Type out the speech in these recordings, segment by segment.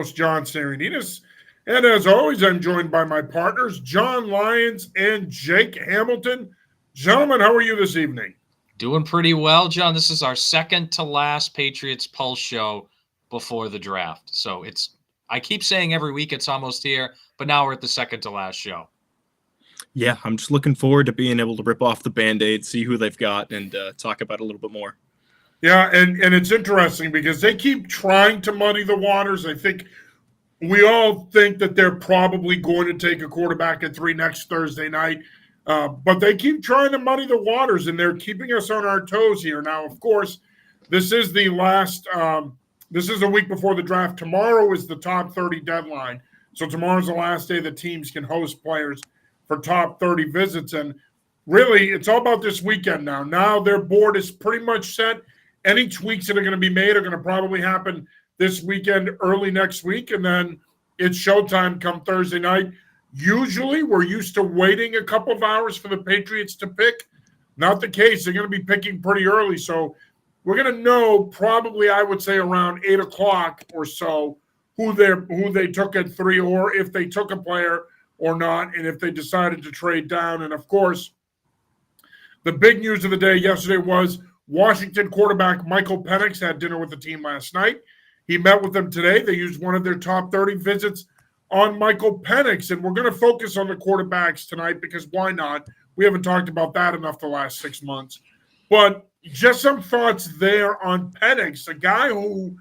host, John Sarianides. And as always, I'm joined by my partners, John Lyons and Jake Hamilton. Gentlemen, how are you this evening? Doing pretty well, John. This is our second to last Patriots Pulse show before the draft. So I keep saying every week it's almost here, but now we're at the second to last show. Yeah, I'm just looking forward to being able to rip off the Band-Aid, see who they've got, and talk about it a little bit more. Yeah, and it's interesting because they keep trying to muddy the waters. I think we all think that they're probably going to take a quarterback at 3 next Thursday night. But they keep trying to muddy the waters, and they're keeping us on our toes here. Now, of course, this is the last. This is a week before the draft. Tomorrow is the top 30 deadline. So tomorrow's the last day that teams can host players for top 30 visits. And really, it's all about this weekend now. Now their board is pretty much set. Any tweaks that are going to be made are going to probably happen this weekend, early next week, and then it's showtime come Thursday night. Usually, we're used to waiting a couple of hours for the Patriots to pick. Not the case. They're going to be picking pretty early, so we're going to know probably, I would say, around 8 o'clock or so who they took at 3, or if they took a player or not, and if they decided to trade down. And of course, the big news of the day yesterday was Washington quarterback Michael Penix had dinner with the team last night. He met with them today. They used one of their top 30 visits on Michael Penix, and we're going to focus on the quarterbacks tonight because why not? We haven't talked about that enough the last 6 months. But just some thoughts there on Penix, a guy who,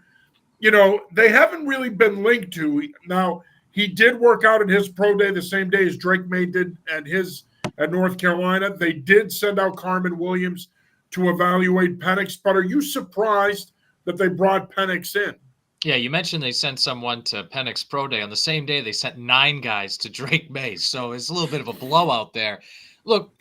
they haven't really been linked to. Now, he did work out at his pro day the same day as Drake May did at North Carolina. They did send out Carmen Williams to evaluate Penix, but are you surprised that they brought Penix in? Yeah, you mentioned they sent someone to Penix Pro Day. On the same day, they sent 9 guys to Drake May. So it's a little bit of a blowout there. Look,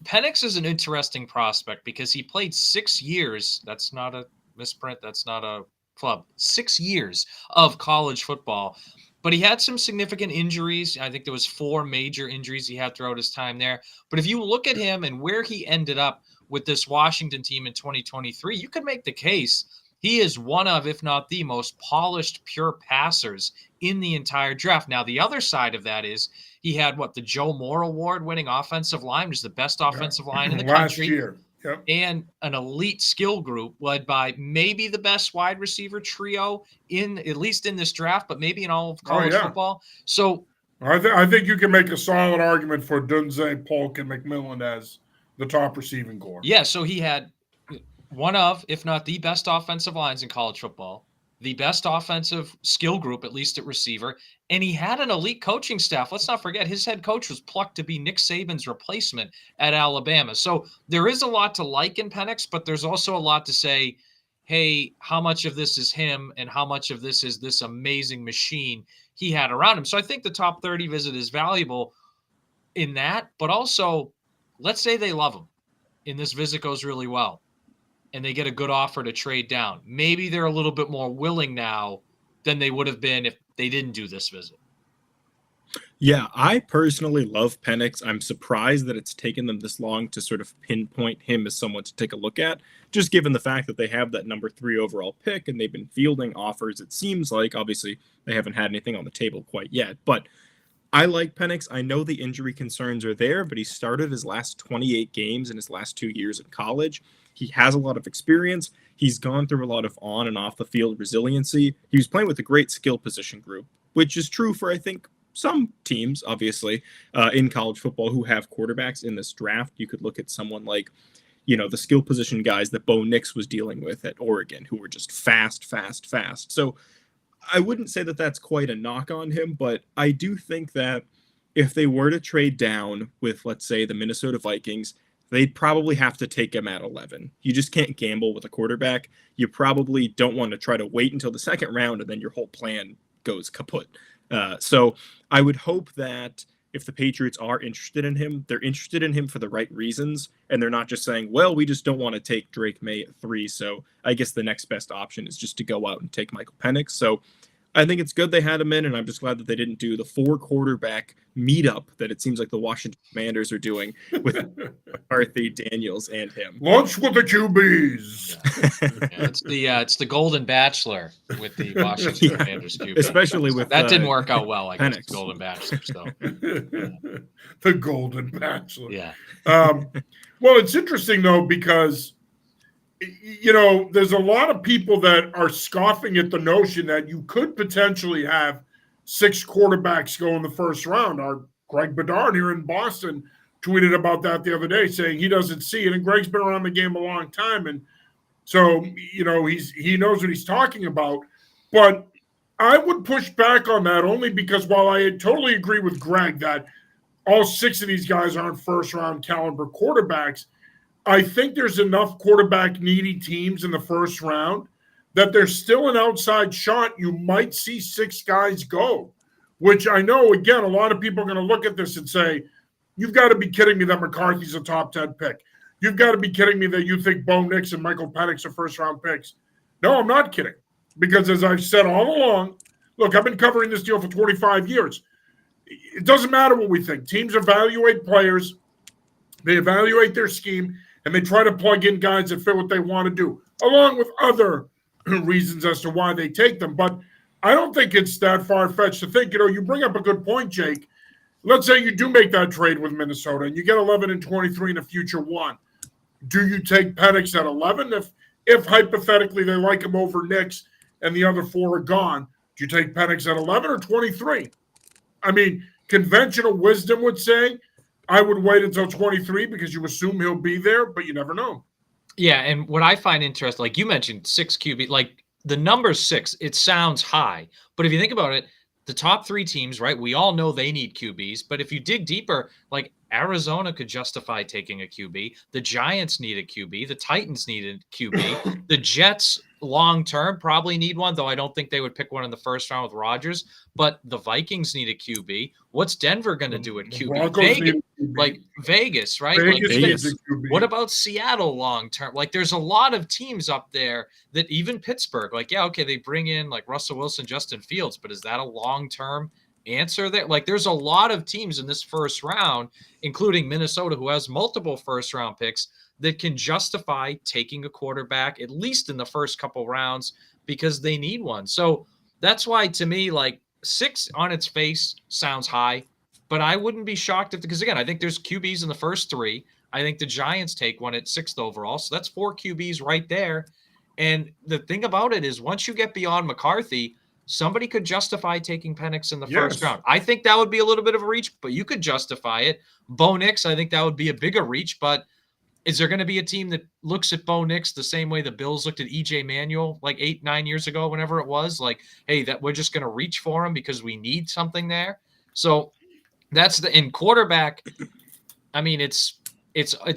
Penix is an interesting prospect because he played 6 years. That's not a misprint. That's not a club. 6 years of college football. But he had some significant injuries. I think there was 4 major injuries he had throughout his time there. But if you look at him and where he ended up with this Washington team in 2023, you could make the case he is one of, if not the most polished pure passers in the entire draft. Now, the other side of that is he had the Joe Moore Award winning offensive line, which is the best offensive line in the country. Last year. Yep. And an elite skill group led by maybe the best wide receiver trio at least in this draft, but maybe in all of college football. So I think you can make a solid argument for Dunze, Polk, and McMillan as the top receiving corps. Yeah, so he had one of, if not the best offensive lines in college football, the best offensive skill group, at least at receiver, and he had an elite coaching staff. Let's not forget, his head coach was plucked to be Nick Saban's replacement at Alabama. So there is a lot to like in Penix, but there's also a lot to say, hey, how much of this is him and how much of this is this amazing machine he had around him? So I think the top 30 visit is valuable in that, but also let's say they love him and this visit goes really well and they get a good offer to trade down. Maybe they're a little bit more willing now than they would have been if they didn't do this visit. Yeah, I personally love Penix. I'm surprised that it's taken them this long to sort of pinpoint him as someone to take a look at, just given the fact that they have that number 3 overall pick and they've been fielding offers. It seems like, obviously, they haven't had anything on the table quite yet, but I like Penix. I know the injury concerns are there, but he started his last 28 games in his last 2 years in college. He has a lot of experience. He's gone through a lot of on and off the field resiliency. He was playing with a great skill position group, which is true for, I think, some teams, obviously, in college football who have quarterbacks in this draft. You could look at someone like, the skill position guys that Bo Nix was dealing with at Oregon, who were just fast. So I wouldn't say that that's quite a knock on him, but I do think that if they were to trade down with, let's say, the Minnesota Vikings, they'd probably have to take him at 11. You just can't gamble with a quarterback. You probably don't want to try to wait until the second round and then your whole plan goes kaput. So I would hope that if the Patriots are interested in him, they're interested in him for the right reasons, and they're not just saying, well, we just don't want to take Drake May at 3, so I guess the next best option is just to go out and take Michael Penix. So I think it's good they had him in, and I'm just glad that they didn't do the 4-quarterback meetup that it seems like the Washington Commanders are doing with McCarthy, Daniels, and him. Lunch with the QBs. It's the Golden Bachelor with the Washington Commanders QB. Especially with that didn't work out well, I guess. Penix. The Golden Bachelor. So The Golden Bachelor. yeah. Well, it's interesting though because there's a lot of people that are scoffing at the notion that you could potentially have 6 quarterbacks go in the first round. Our Greg Bedard here in Boston tweeted about that the other day, saying he doesn't see it. And Greg's been around the game a long time, and so he knows what he's talking about. But I would push back on that only because while I totally agree with Greg that all 6 of these guys aren't first round caliber quarterbacks, I think there's enough quarterback needy teams in the first round that there's still an outside shot. You might see 6 guys go, which I know, again, a lot of people are going to look at this and say, you've got to be kidding me that McCarthy's a top 10 pick. You've got to be kidding me that you think Bo Nix and Michael Penix are first round picks. No, I'm not kidding. Because as I've said all along, look, I've been covering this deal for 25 years. It doesn't matter what we think. Teams evaluate players, they evaluate their scheme, and they try to plug in guys that fit what they want to do, along with other reasons as to why they take them. But I don't think it's that far-fetched to think, you bring up a good point, Jake. Let's say you do make that trade with Minnesota and you get 11 and 23 in a future one. Do you take Penix at 11? If hypothetically they like him over Nix and the other 4 are gone, do you take Penix at 11 or 23? I mean, conventional wisdom would say I would wait until 23 because you assume he'll be there, but you never know. Yeah, and what I find interesting, like you mentioned 6 QB, like the number 6, it sounds high. But if you think about it, the top 3 teams, right, we all know they need QBs. But if you dig deeper, like Arizona could justify taking a QB. The Giants need a QB. The Titans need a QB. The Jets long-term probably need one, though I don't think they would pick one in the first round with Rodgers. But the Vikings need a QB. What's Denver going to do at QB? Vegas, right? Vegas. What about Seattle long-term? Like, there's a lot of teams up there that even Pittsburgh, like, yeah, okay, they bring in like Russell Wilson, Justin Fields, but is that a long-term answer there? Like, there's a lot of teams in this first round, including Minnesota, who has multiple first-round picks that can justify taking a quarterback, at least in the first couple rounds, because they need one. So that's why, to me, like 6 on its face sounds high, but I wouldn't be shocked because, again, I think there's QBs in the first 3. I think the Giants take one at 6th overall. So that's 4 QBs right there. And the thing about it is once you get beyond McCarthy, somebody could justify taking Penix in the first round. I think that would be a little bit of a reach, but you could justify it. Bo Nix, I think that would be a bigger reach, but is there going to be a team that looks at Bo Nix the same way the Bills looked at EJ Manuel like 8-9 years ago, whenever it was? Like, hey, that we're just going to reach for him because we need something there. So that's in quarterback. I mean, it's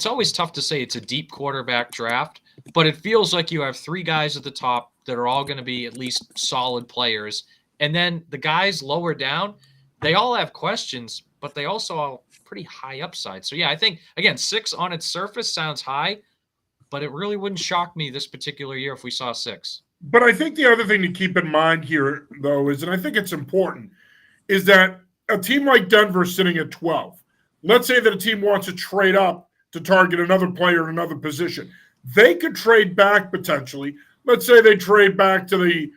always tough to say it's a deep quarterback draft, but it feels like you have 3 guys at the top that are all going to be at least solid players. And then the guys lower down, they all have questions, but they also are pretty high upside. So, yeah, I think, again, 6 on its surface sounds high, but it really wouldn't shock me this particular year if we saw 6. But I think the other thing to keep in mind here, though, is, and I think it's important, is that a team like Denver sitting at 12, let's say that a team wants to trade up to target another player in another position. They could trade back potentially. Let's say they trade back to the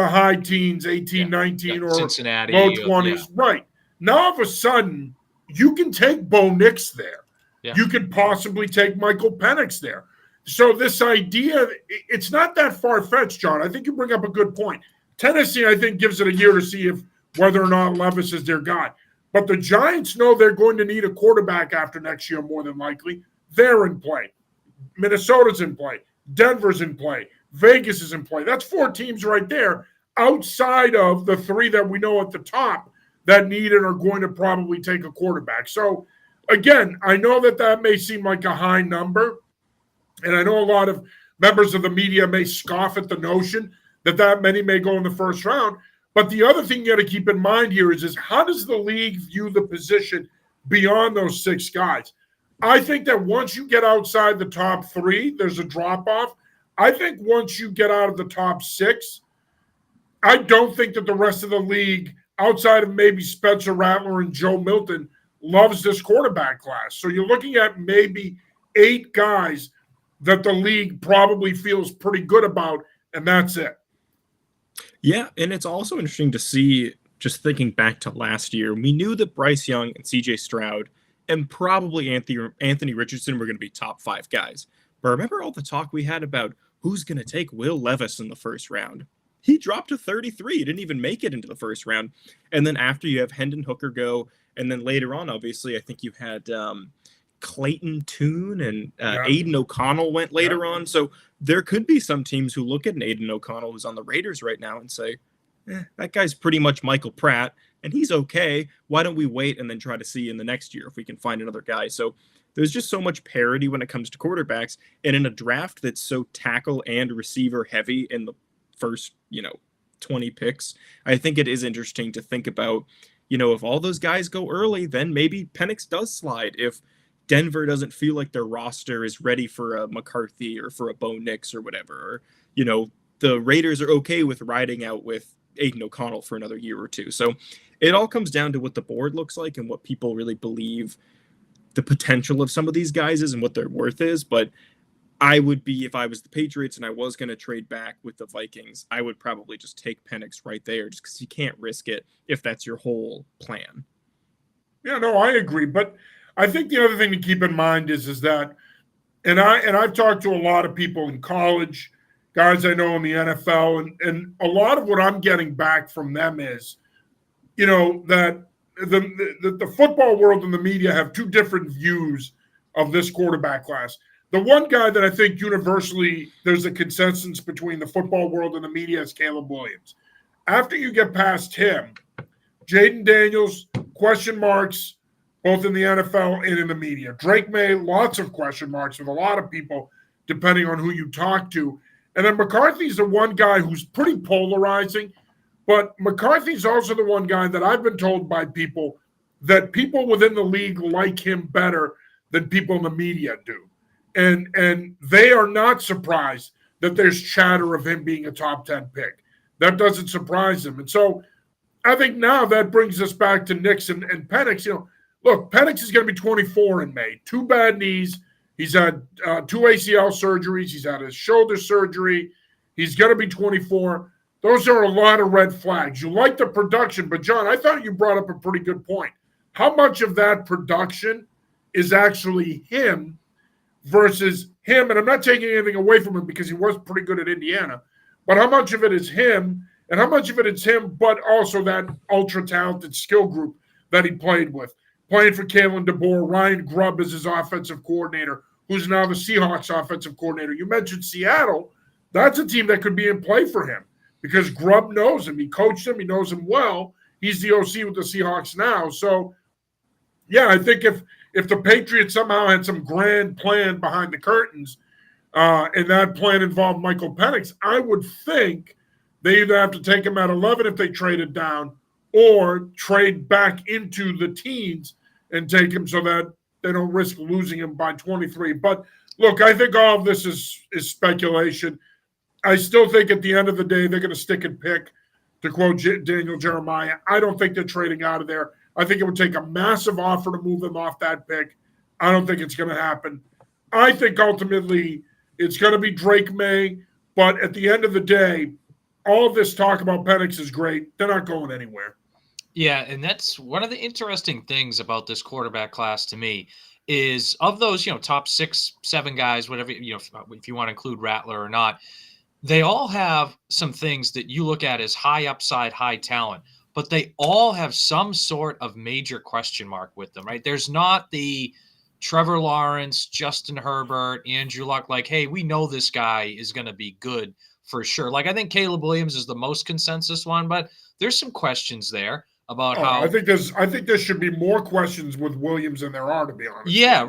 high teens, 18, 19, or Cincinnati, low 20s. Right. Now, all of a sudden, you can take Bo Nix there. Yeah. You could possibly take Michael Penix there. So this idea, it's not that far-fetched, John. I think you bring up a good point. Tennessee, I think, gives it a year to see whether or not Levis is their guy. But the Giants know they're going to need a quarterback after next year, more than likely. They're in play. Minnesota's in play. Denver's in play. Vegas is in play. That's 4 teams right there outside of the 3 that we know at the top that need and are going to probably take a quarterback. So, again, I know that may seem like a high number, and I know a lot of members of the media may scoff at the notion that many may go in the first round. But the other thing you got to keep in mind here is how does the league view the position beyond those 6 guys? I think that once you get outside the top 3, there's a drop-off. I think once you get out of the top 6, I don't think that the rest of the league, outside of maybe Spencer Rattler and Joe Milton, loves this quarterback class. So you're looking at maybe 8 guys that the league probably feels pretty good about, and that's it. Yeah, and it's also interesting to see, just thinking back to last year, we knew that Bryce Young and CJ Stroud and probably Anthony Richardson were going to be top 5 guys. But remember all the talk we had about who's going to take Will Levis in the first round? He dropped to 33. He didn't even make it into the first round. And then after you have Hendon Hooker go, and then later on, obviously, I think you had Clayton Tune and Aiden O'Connell went later on. So there could be some teams who look at an Aiden O'Connell who's on the Raiders right now and say, that guy's pretty much Michael Pratt, and he's okay. Why don't we wait and then try to see in the next year if we can find another guy? So there's just so much parity when it comes to quarterbacks. And in a draft that's so tackle and receiver heavy in the first, 20 picks, I think it is interesting to think about, if all those guys go early, then maybe Penix does slide. If Denver doesn't feel like their roster is ready for a McCarthy or for a Bo Nix or whatever, or, the Raiders are okay with riding out with Aiden O'Connell for another year or two. So it all comes down to what the board looks like and what people really believe the potential of some of these guys is and what their worth is. But I would be, if I was the Patriots and I was going to trade back with the Vikings, I would probably just take Penix right there just because you can't risk it if that's your whole plan. Yeah, no, I agree. But I think the other thing to keep in mind is that, and I've talked to a lot of people in college, guys I know in the NFL, and a lot of what I'm getting back from them is, that the football world and the media have 2 different views of this quarterback class. The one guy that I think universally there's a consensus between the football world and the media is Caleb Williams. After you get past him, Jaden Daniels, question marks, both in the NFL and in the media. Drake May, lots of question marks with a lot of people, depending on who you talk to. And then McCarthy's the one guy who's pretty polarizing, but McCarthy's also the one guy that I've been told by people that people within the league like him better than people in the media do. And they are not surprised that there's chatter of him being a top 10 pick. That doesn't surprise them. And so I think now that brings us back to Nix and Penix. Look, Penix is going to be 24 in May. 2 bad knees. He's had 2 ACL surgeries. He's had a shoulder surgery. He's going to be 24. Those are a lot of red flags. You like the production, but John, I thought you brought up a pretty good point. How much of that production is actually him versus him? And I'm not taking anything away from him because he was pretty good at Indiana. But how much of it is him, and how much of it is him, but also that ultra-talented skill group that he played with? Playing for Kalen DeBoer, Ryan Grubb is his offensive coordinator, who's now the Seahawks offensive coordinator. You mentioned Seattle. That's a team that could be in play for him because Grubb knows him. He coached him. He knows him well. He's the OC with the Seahawks now. So, yeah, I think if the Patriots somehow had some grand plan behind the curtains and that plan involved Michael Penix, I would think they either have to take him at 11 if they traded down or trade back into the teens and take him so that they don't risk losing him by 23. But look, I think all of this is speculation. I still think at the end of the day, they're going to stick and pick, to quote Daniel Jeremiah. I don't think they're trading out of there. I think it would take a massive offer to move him off that pick. I don't think it's going to happen. I think ultimately it's going to be Drake May. But at the end of the day, all of this talk about Penix is great. They're not going anywhere. Yeah, and that's one of the interesting things about this quarterback class to me is of those, top 6, 7 guys, whatever, if you want to include Rattler or not, they all have some things that you look at as high upside, high talent, but they all have some sort of major question mark with them, right? There's not the Trevor Lawrence, Justin Herbert, Andrew Luck, like, hey, we know this guy is going to be good for sure. Like, I think Caleb Williams is the most consensus one, but there's some questions there. about Oh, how I think there should be more questions with Williams than there are, to be honest. yeah,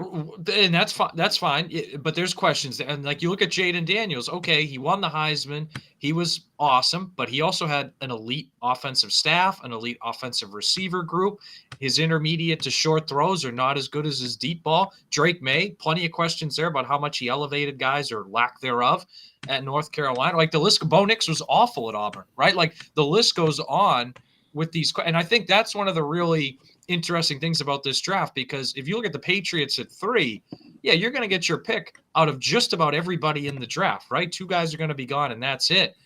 and that's fine. That's fine. But there's questions, and like you look at Jaden Daniels. Okay, he won the Heisman. He was awesome, but he also had an elite offensive staff, an elite offensive receiver group. His intermediate to short throws are not as good as his deep ball. Drake May, plenty of questions there about how much he elevated guys or lack thereof at North Carolina. Like the list, Bo Nix was awful at Auburn, right? Like the list goes on with these, and I think that's one of the really interesting things about this draft, because if you look at the Patriots at 3, yeah, you're going to get your pick out of just about everybody in the draft, right? 2 guys are going to be gone, and that's it.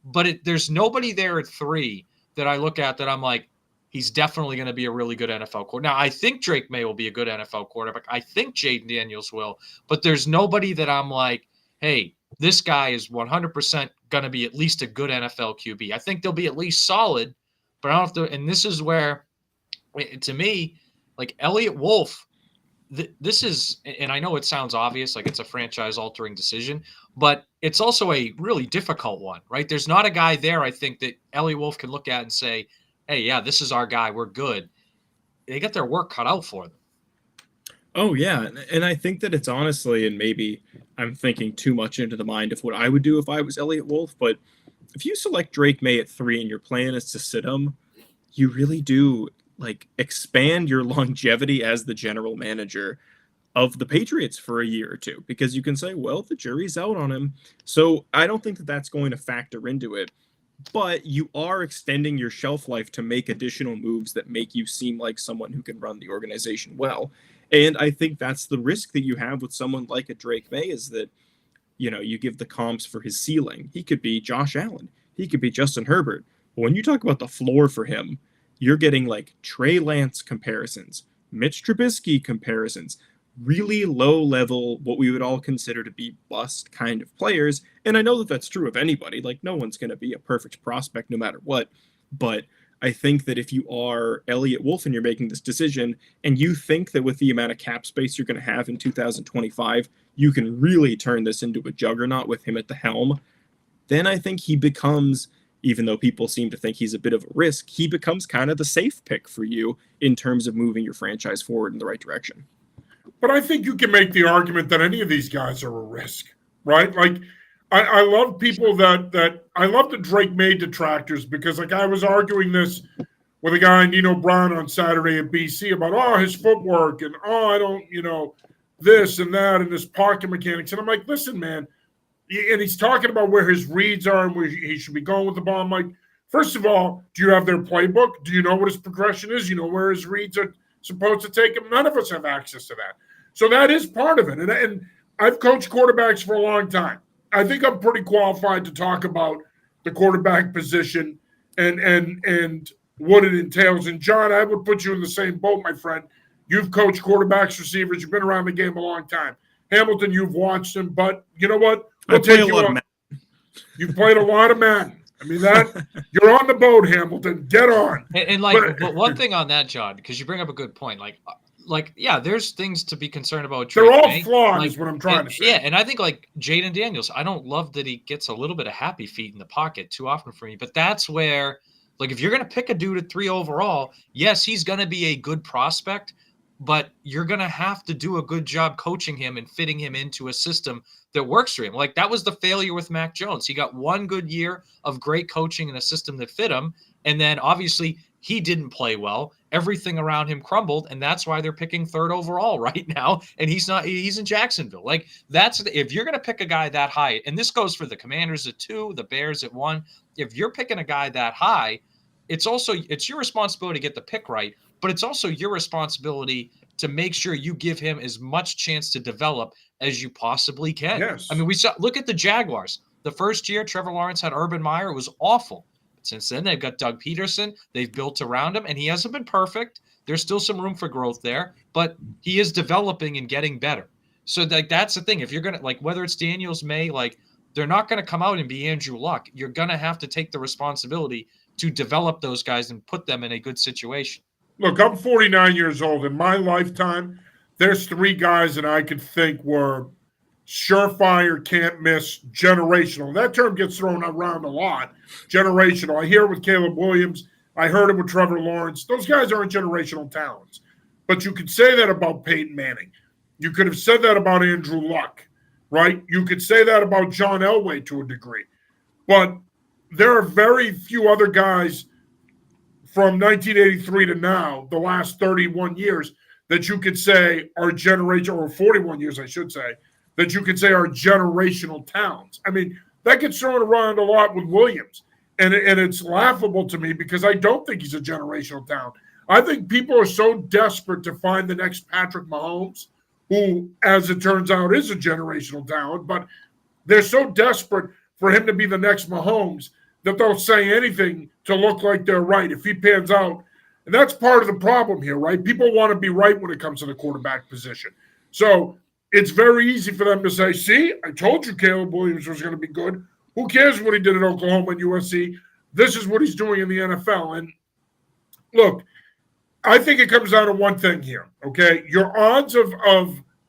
But there's nobody there at 3 that I look at that I'm like, he's definitely going to be a really good NFL quarterback. Now, I think Drake May will be a good NFL quarterback. I think Jaden Daniels will, but there's nobody that I'm like, hey, this guy is 100% going to be at least a good NFL QB. I think they'll be at least solid, but I don't have to. And this is where, to me, like Elliott Wolf, this is, and I know it sounds obvious, like it's a franchise-altering decision, but it's also a really difficult one, right? There's not a guy there, I think, that Elliott Wolf can look at and say, hey, yeah, this is our guy, we're good. They got their work cut out for them. Oh, yeah. And I think that it's honestly, and maybe I'm thinking too much into the mind of what I would do if I was Elliott Wolf, but if you select Drake May at 3 and your plan is to sit him, you really do like expand your longevity as the general manager of the Patriots for a year or two, because you can say, well, the jury's out on him. So I don't think that that's going to factor into it. But you are extending your shelf life to make additional moves that make you seem like someone who can run the organization well. And I think that's the risk that you have with someone like a Drake May, is that, you know, you give the comps for his ceiling. He could be Josh Allen. He could be Justin Herbert. But when you talk about the floor for him, you're getting like Trey Lance comparisons, Mitch Trubisky comparisons, really low level, what we would all consider to be bust kind of players. And I know that that's true of anybody. Like, no one's going to be a perfect prospect no matter what. But I think that if you are Elliott Wolf and you're making this decision, and you think that with the amount of cap space you're going to have in 2025, you can really turn this into a juggernaut with him at the helm, then I think he becomes, even though people seem to think he's a bit of a risk, he becomes kind of the safe pick for you in terms of moving your franchise forward in the right direction. But I think you can make the argument that any of these guys are a risk, right? Like, I love people that I love the Drake May detractors, because like I was arguing this with a guy, Nino Brown, on Saturday at BC about his footwork and I don't, this and that and his pocket mechanics. And I'm like, listen, man, and he's talking about where his reads are and where he should be going with the ball. I'm like, first of all, do you have their playbook? Do you know what his progression is? You know where his reads are supposed to take him? None of us have access to that. So that is part of it. And I've coached quarterbacks for a long time. I think I'm pretty qualified to talk about the quarterback position and what it entails. And John, I would put you in the same boat, my friend. You've coached quarterbacks, receivers. You've been around the game a long time. Hamilton, you've watched him, but you know what? We'll take you on. You've played a lot of Madden. I mean, you're on the boat, Hamilton. Get on. But one thing on that, John, because you bring up a good point. Yeah, there's things to be concerned about. Drake They're all May. flawed, is what I'm trying to say. Yeah, and I think like Jaden Daniels, I don't love that he gets a little bit of happy feet in the pocket too often for me. But that's where, like, if you're going to pick a dude at 3 overall, yes, he's going to be a good prospect, but you're going to have to do a good job coaching him and fitting him into a system that works for him. Like, that was the failure with Mac Jones. He got one good year of great coaching in a system that fit him, and then obviously he didn't play well. Everything around him crumbled, and that's why they're picking 3rd overall right now. And he's in Jacksonville. Like, if you're going to pick a guy that high, and this goes for the Commanders at 2, the Bears at 1, if you're picking a guy that high, it's your responsibility to get the pick right, but it's also your responsibility to make sure you give him as much chance to develop as you possibly can. Yes. I mean, look at the Jaguars. The first year Trevor Lawrence had Urban Meyer, it was awful. Since then, they've got Doug Peterson. They've built around him, and he hasn't been perfect. There's still some room for growth there, but he is developing and getting better. So that's the thing. If you're going to, whether it's Daniels, May, they're not going to come out and be Andrew Luck. You're going to have to take the responsibility to develop those guys and put them in a good situation. Look, I'm 49 years old. In my lifetime, there's 3 guys that I could think were surefire, can't miss, generational. That term gets thrown around a lot. Generational. I hear it with Caleb Williams. I heard it with Trevor Lawrence. Those guys aren't generational talents. But you could say that about Peyton Manning. You could have said that about Andrew Luck, right? You could say that about John Elway to a degree. But there are very few other guys from 1983 to now, the last 31 years, that you could say are generational, or 41 years, I should say, that you could say are generational talents. I mean, that gets thrown around a lot with Williams. And it's laughable to me because I don't think he's a generational talent. I think people are so desperate to find the next Patrick Mahomes, who, as it turns out, is a generational talent, but they're so desperate for him to be the next Mahomes that they'll say anything to look like they're right if he pans out. And that's part of the problem here, right? People want to be right when it comes to the quarterback position. So it's very easy for them to say, see, I told you Caleb Williams was going to be good. Who cares what he did at Oklahoma and USC? This is what he's doing in the NFL. And look, I think it comes down to one thing here, okay? Your odds of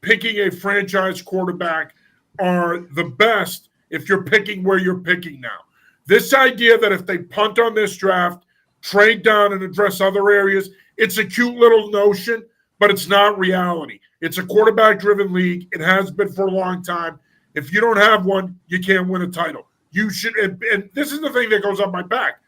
picking a franchise quarterback are the best if you're picking where you're picking now. This idea that if they punt on this draft, trade down and address other areas, it's a cute little notion, but it's not reality. It's a quarterback-driven league. It has been for a long time. If you don't have one, you can't win a title. You should, and this is the thing that goes on my back.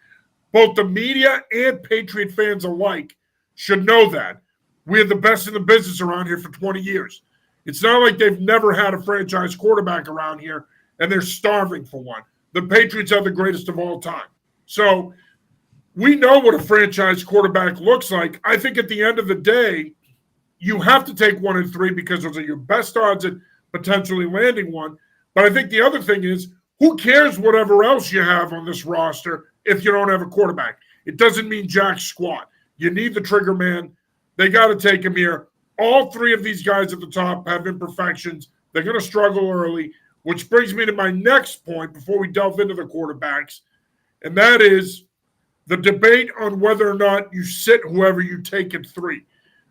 Both the media and Patriot fans alike should know that. We're the best in the business around here for 20 years. It's not like they've never had a franchise quarterback around here and they're starving for one. The Patriots are the greatest of all time. So we know what a franchise quarterback looks like. I think at the end of the day, you have to take 1 and 3 because those are your best odds at potentially landing one. But I think the other thing is, who cares whatever else you have on this roster if you don't have a quarterback? It doesn't mean jack squat. You need the trigger man. They got to take him here. All 3 of these guys at the top have imperfections. They're going to struggle early, which brings me to my next point before we delve into the quarterbacks, and that is the debate on whether or not you sit whoever you take at 3.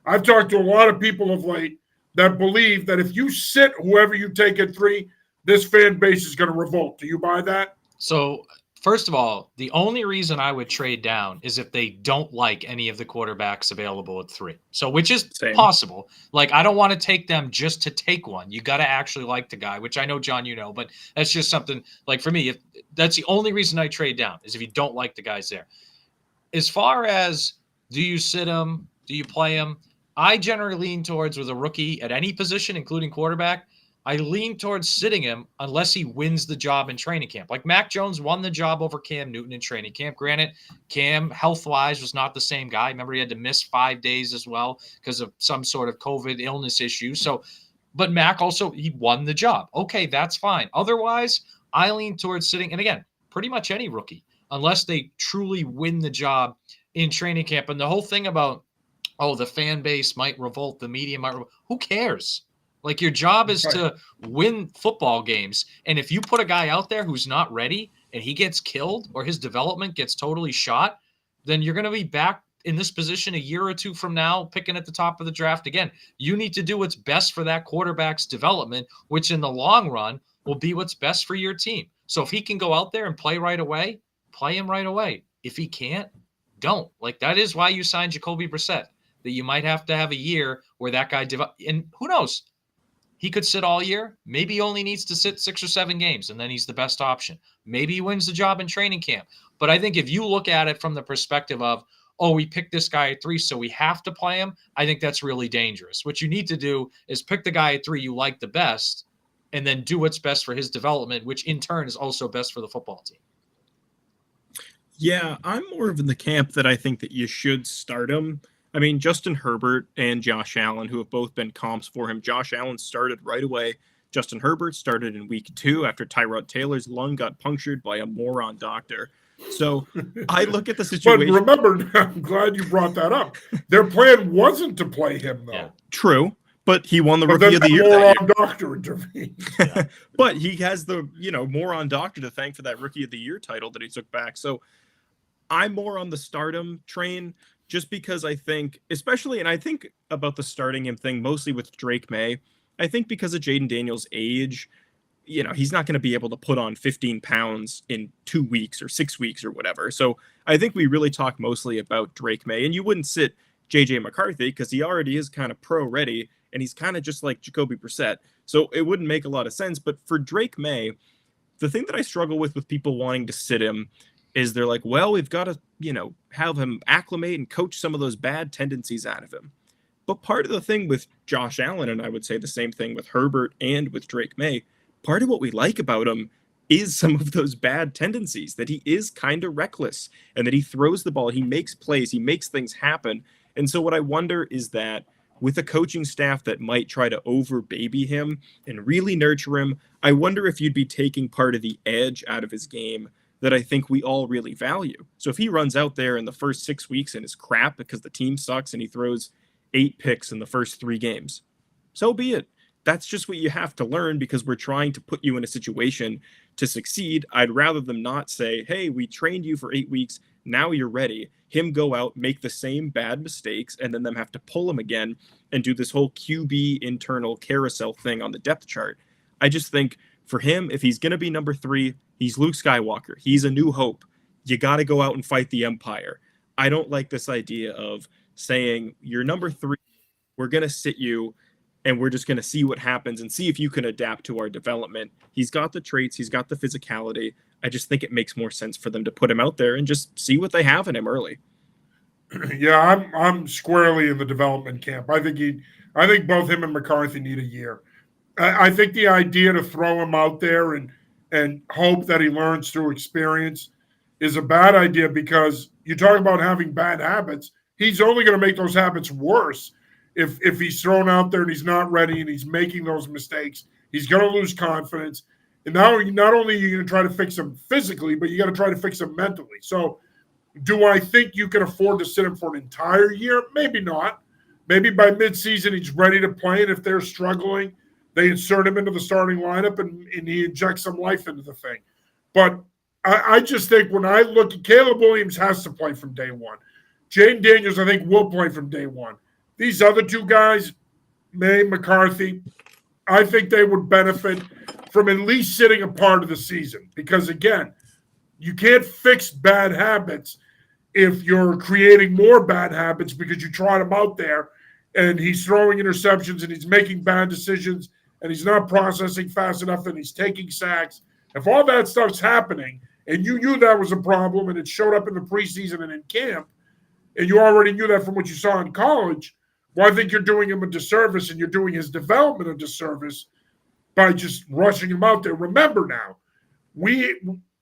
I've talked to a lot of people of late that believe that if you sit whoever you take at 3, this fan base is going to revolt. Do you buy that? So, first of all, the only reason I would trade down is if they don't like any of the quarterbacks available at 3. So, which is possible. Like, I don't want to take them just to take one. You got to actually like the guy, which I know, John, you know, but that's just something like for me, if that's the only reason I trade down is if you don't like the guys there. As far as do you sit them, do you play them? I generally lean towards with a rookie at any position, including quarterback. I lean towards sitting him unless he wins the job in training camp. Like Mac Jones won the job over Cam Newton in training camp. Granted, Cam health-wise was not the same guy. Remember, he had to miss 5 days as well because of some sort of COVID illness issue. So, but Mac also, he won the job. Okay, that's fine. Otherwise, I lean towards sitting, and again, pretty much any rookie, unless they truly win the job in training camp. And the whole thing about, oh, the fan base might revolt, the media might revolt. Who cares? Like, your job is to win football games. And if you put a guy out there who's not ready and he gets killed or his development gets totally shot, then you're going to be back in this position a year or 2 from now, picking at the top of the draft again. You need to do what's best for that quarterback's development, which in the long run will be what's best for your team. So if he can go out there and play right away, play him right away. If he can't, don't. Like, that is why you signed Jacoby Brissett, that you might have to have a year where that guy and who knows? He could sit all year. Maybe he only needs to sit 6 or 7 games, and then he's the best option. Maybe he wins the job in training camp. But I think if you look at it from the perspective of, oh, we picked this guy at 3, so we have to play him, I think that's really dangerous. What you need to do is pick the guy at 3 you like the best, and then do what's best for his development, which in turn is also best for the football team. Yeah, I'm more of in the camp that I think that you should start him. I mean, Justin Herbert and Josh Allen, who have both been comps for him. Josh Allen started right away. Justin Herbert started in week 2 after Tyrod Taylor's lung got punctured by a moron doctor. So I look at the situation. But remember, I'm glad you brought that up. Their plan wasn't to play him, though. Yeah. True, but he won the Rookie of the Year. Moron doctor intervened. Yeah. But he has the moron doctor to thank for that Rookie of the Year title that he took back. So I'm more on the stardom train. Just because I think, especially, and I think about the starting him thing mostly with Drake May, I think because of Jaden Daniels' age, he's not going to be able to put on 15 pounds in 2 weeks or 6 weeks or whatever. So I think we really talk mostly about Drake May, and you wouldn't sit JJ McCarthy because he already is kind of pro ready and he's kind of just like Jacoby Brissett. So it wouldn't make a lot of sense. But for Drake May, the thing that I struggle with people wanting to sit him is they're like, well, we've got to, have him acclimate and coach some of those bad tendencies out of him. But part of the thing with Josh Allen, and I would say the same thing with Herbert and with Drake May, part of what we like about him is some of those bad tendencies, that he is kind of reckless and that he throws the ball, he makes plays, he makes things happen. And so what I wonder is that with a coaching staff that might try to over baby him and really nurture him, I wonder if you'd be taking part of the edge out of his game that I think we all really value. So if he runs out there in the first 6 weeks and is crap because the team sucks and he throws 8 picks in the first 3 games, so be it. That's just what you have to learn because we're trying to put you in a situation to succeed. I'd rather them not say, hey, we trained you for 8 weeks, now you're ready. Him go out, make the same bad mistakes, and then them have to pull him again and do this whole QB internal carousel thing on the depth chart. I just think for him, if he's going to be number 3, he's Luke Skywalker. He's a new hope. You got to go out and fight the Empire. I don't like this idea of saying, you're number 3, we're going to sit you, and we're just going to see what happens and see if you can adapt to our development. He's got the traits. He's got the physicality. I just think it makes more sense for them to put him out there and just see what they have in him early. Yeah, I'm squarely in the development camp. I think both him and McCarthy need a year. I think the idea to throw him out there and hope that he learns through experience is a bad idea because you talk about having bad habits. He's only going to make those habits worse if he's thrown out there and he's not ready and he's making those mistakes. He's going to lose confidence. And now not only are you going to try to fix him physically, but you got to try to fix him mentally. So do I think you can afford to sit him for an entire year? Maybe not. Maybe by midseason he's ready to play, and if they're struggling, they insert him into the starting lineup and he injects some life into the thing. But I just think when I look at Caleb Williams has to play from day one. Jaden Daniels, I think, will play from day one. These other 2 guys, May, McCarthy, I think they would benefit from at least sitting a part of the season. Because, again, you can't fix bad habits if you're creating more bad habits because you trot him out there and he's throwing interceptions and he's making bad decisions and he's not processing fast enough and he's taking sacks. If all that stuff's happening and you knew that was a problem and it showed up in the preseason and in camp, and you already knew that from what you saw in college, well, I think you're doing him a disservice and you're doing his development a disservice by just rushing him out there. Remember now, we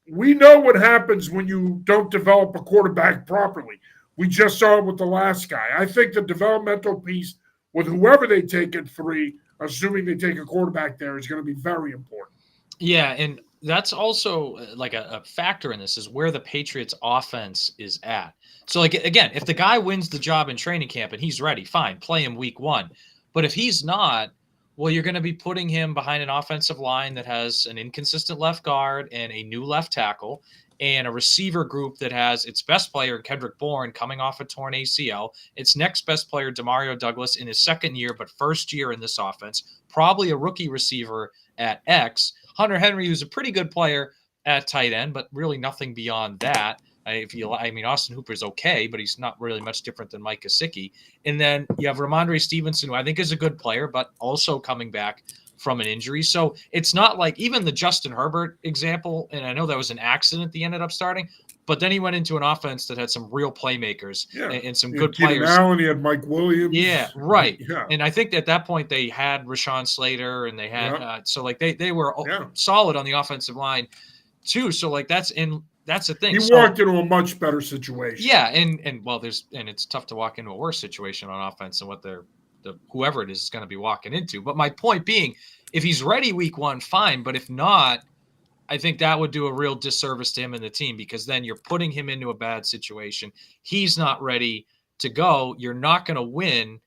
know what happens when you don't develop a quarterback properly. We just saw it with the last guy. I think the developmental piece with whoever they take at 3, assuming they take a quarterback there, is going to be very important. Yeah, and that's also like a factor in this is where the Patriots offense is at. So, like, again, if the guy wins the job in training camp and he's ready, fine, play him week 1. But if he's not, well, you're going to be putting him behind an offensive line that has an inconsistent left guard and a new left tackle and a receiver group that has its best player, Kendrick Bourne, coming off a torn ACL, its next best player, Demario Douglas, in his 2nd year, but first year in this offense, probably a rookie receiver at X, Hunter Henry, who's a pretty good player at tight end, but really nothing beyond that. Austin Hooper's okay, but he's not really much different than Mike Gesicki. And then you have Ramondre Stevenson, who I think is a good player, but also coming back from an injury. So it's not like even the Justin Herbert example, and I know that was an accident he ended up starting, but then he went into an offense that had some real playmakers and some good players. Allen, he had Mike Williams. Yeah, right. Yeah. And I think at that point they had Rashawn Slater and they had they were solid on the offensive line too. So like that's the thing. He walked into a much better situation. Yeah, and it's tough to walk into a worse situation on offense than what whoever it is going to be walking into. But my point being, if he's ready week 1, fine. But if not, I think that would do a real disservice to him and the team because then you're putting him into a bad situation. He's not ready to go. You're not going to win.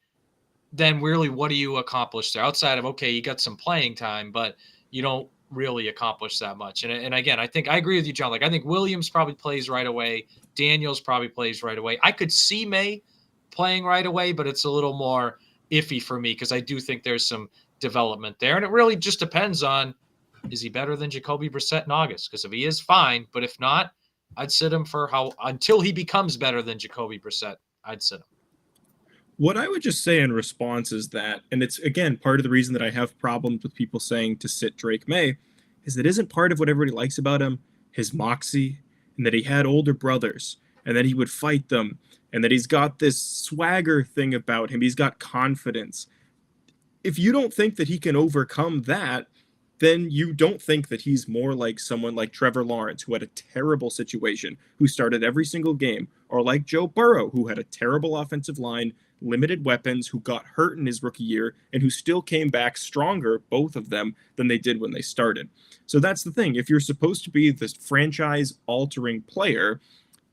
Then really, what do you accomplish there? Outside of, okay, you got some playing time, but you don't really accomplish that much. And again, I agree with you, John. Like, I think Williams probably plays right away. Daniels probably plays right away. I could see May playing right away, but it's a little more iffy for me because I do think there's some development there. And it really just depends on is he better than Jacoby Brissett in August? Because if he is, fine. But if not, I'd sit him until he becomes better than Jacoby Brissett. I'd sit him. What I would just say in response is that, and it's again part of the reason that I have problems with people saying to sit Drake May, is that isn't part of what everybody likes about him his moxie, and that he had older brothers, and that he would fight them, and that he's got this swagger thing about him. He's got confidence. If you don't think that he can overcome that, then you don't think that he's more like someone like Trevor Lawrence, who had a terrible situation, who started every single game, or like Joe Burrow, who had a terrible offensive line, limited weapons, who got hurt in his rookie year, and who still came back stronger, both of them, than they did when they started. So that's the thing. If you're supposed to be this franchise-altering player,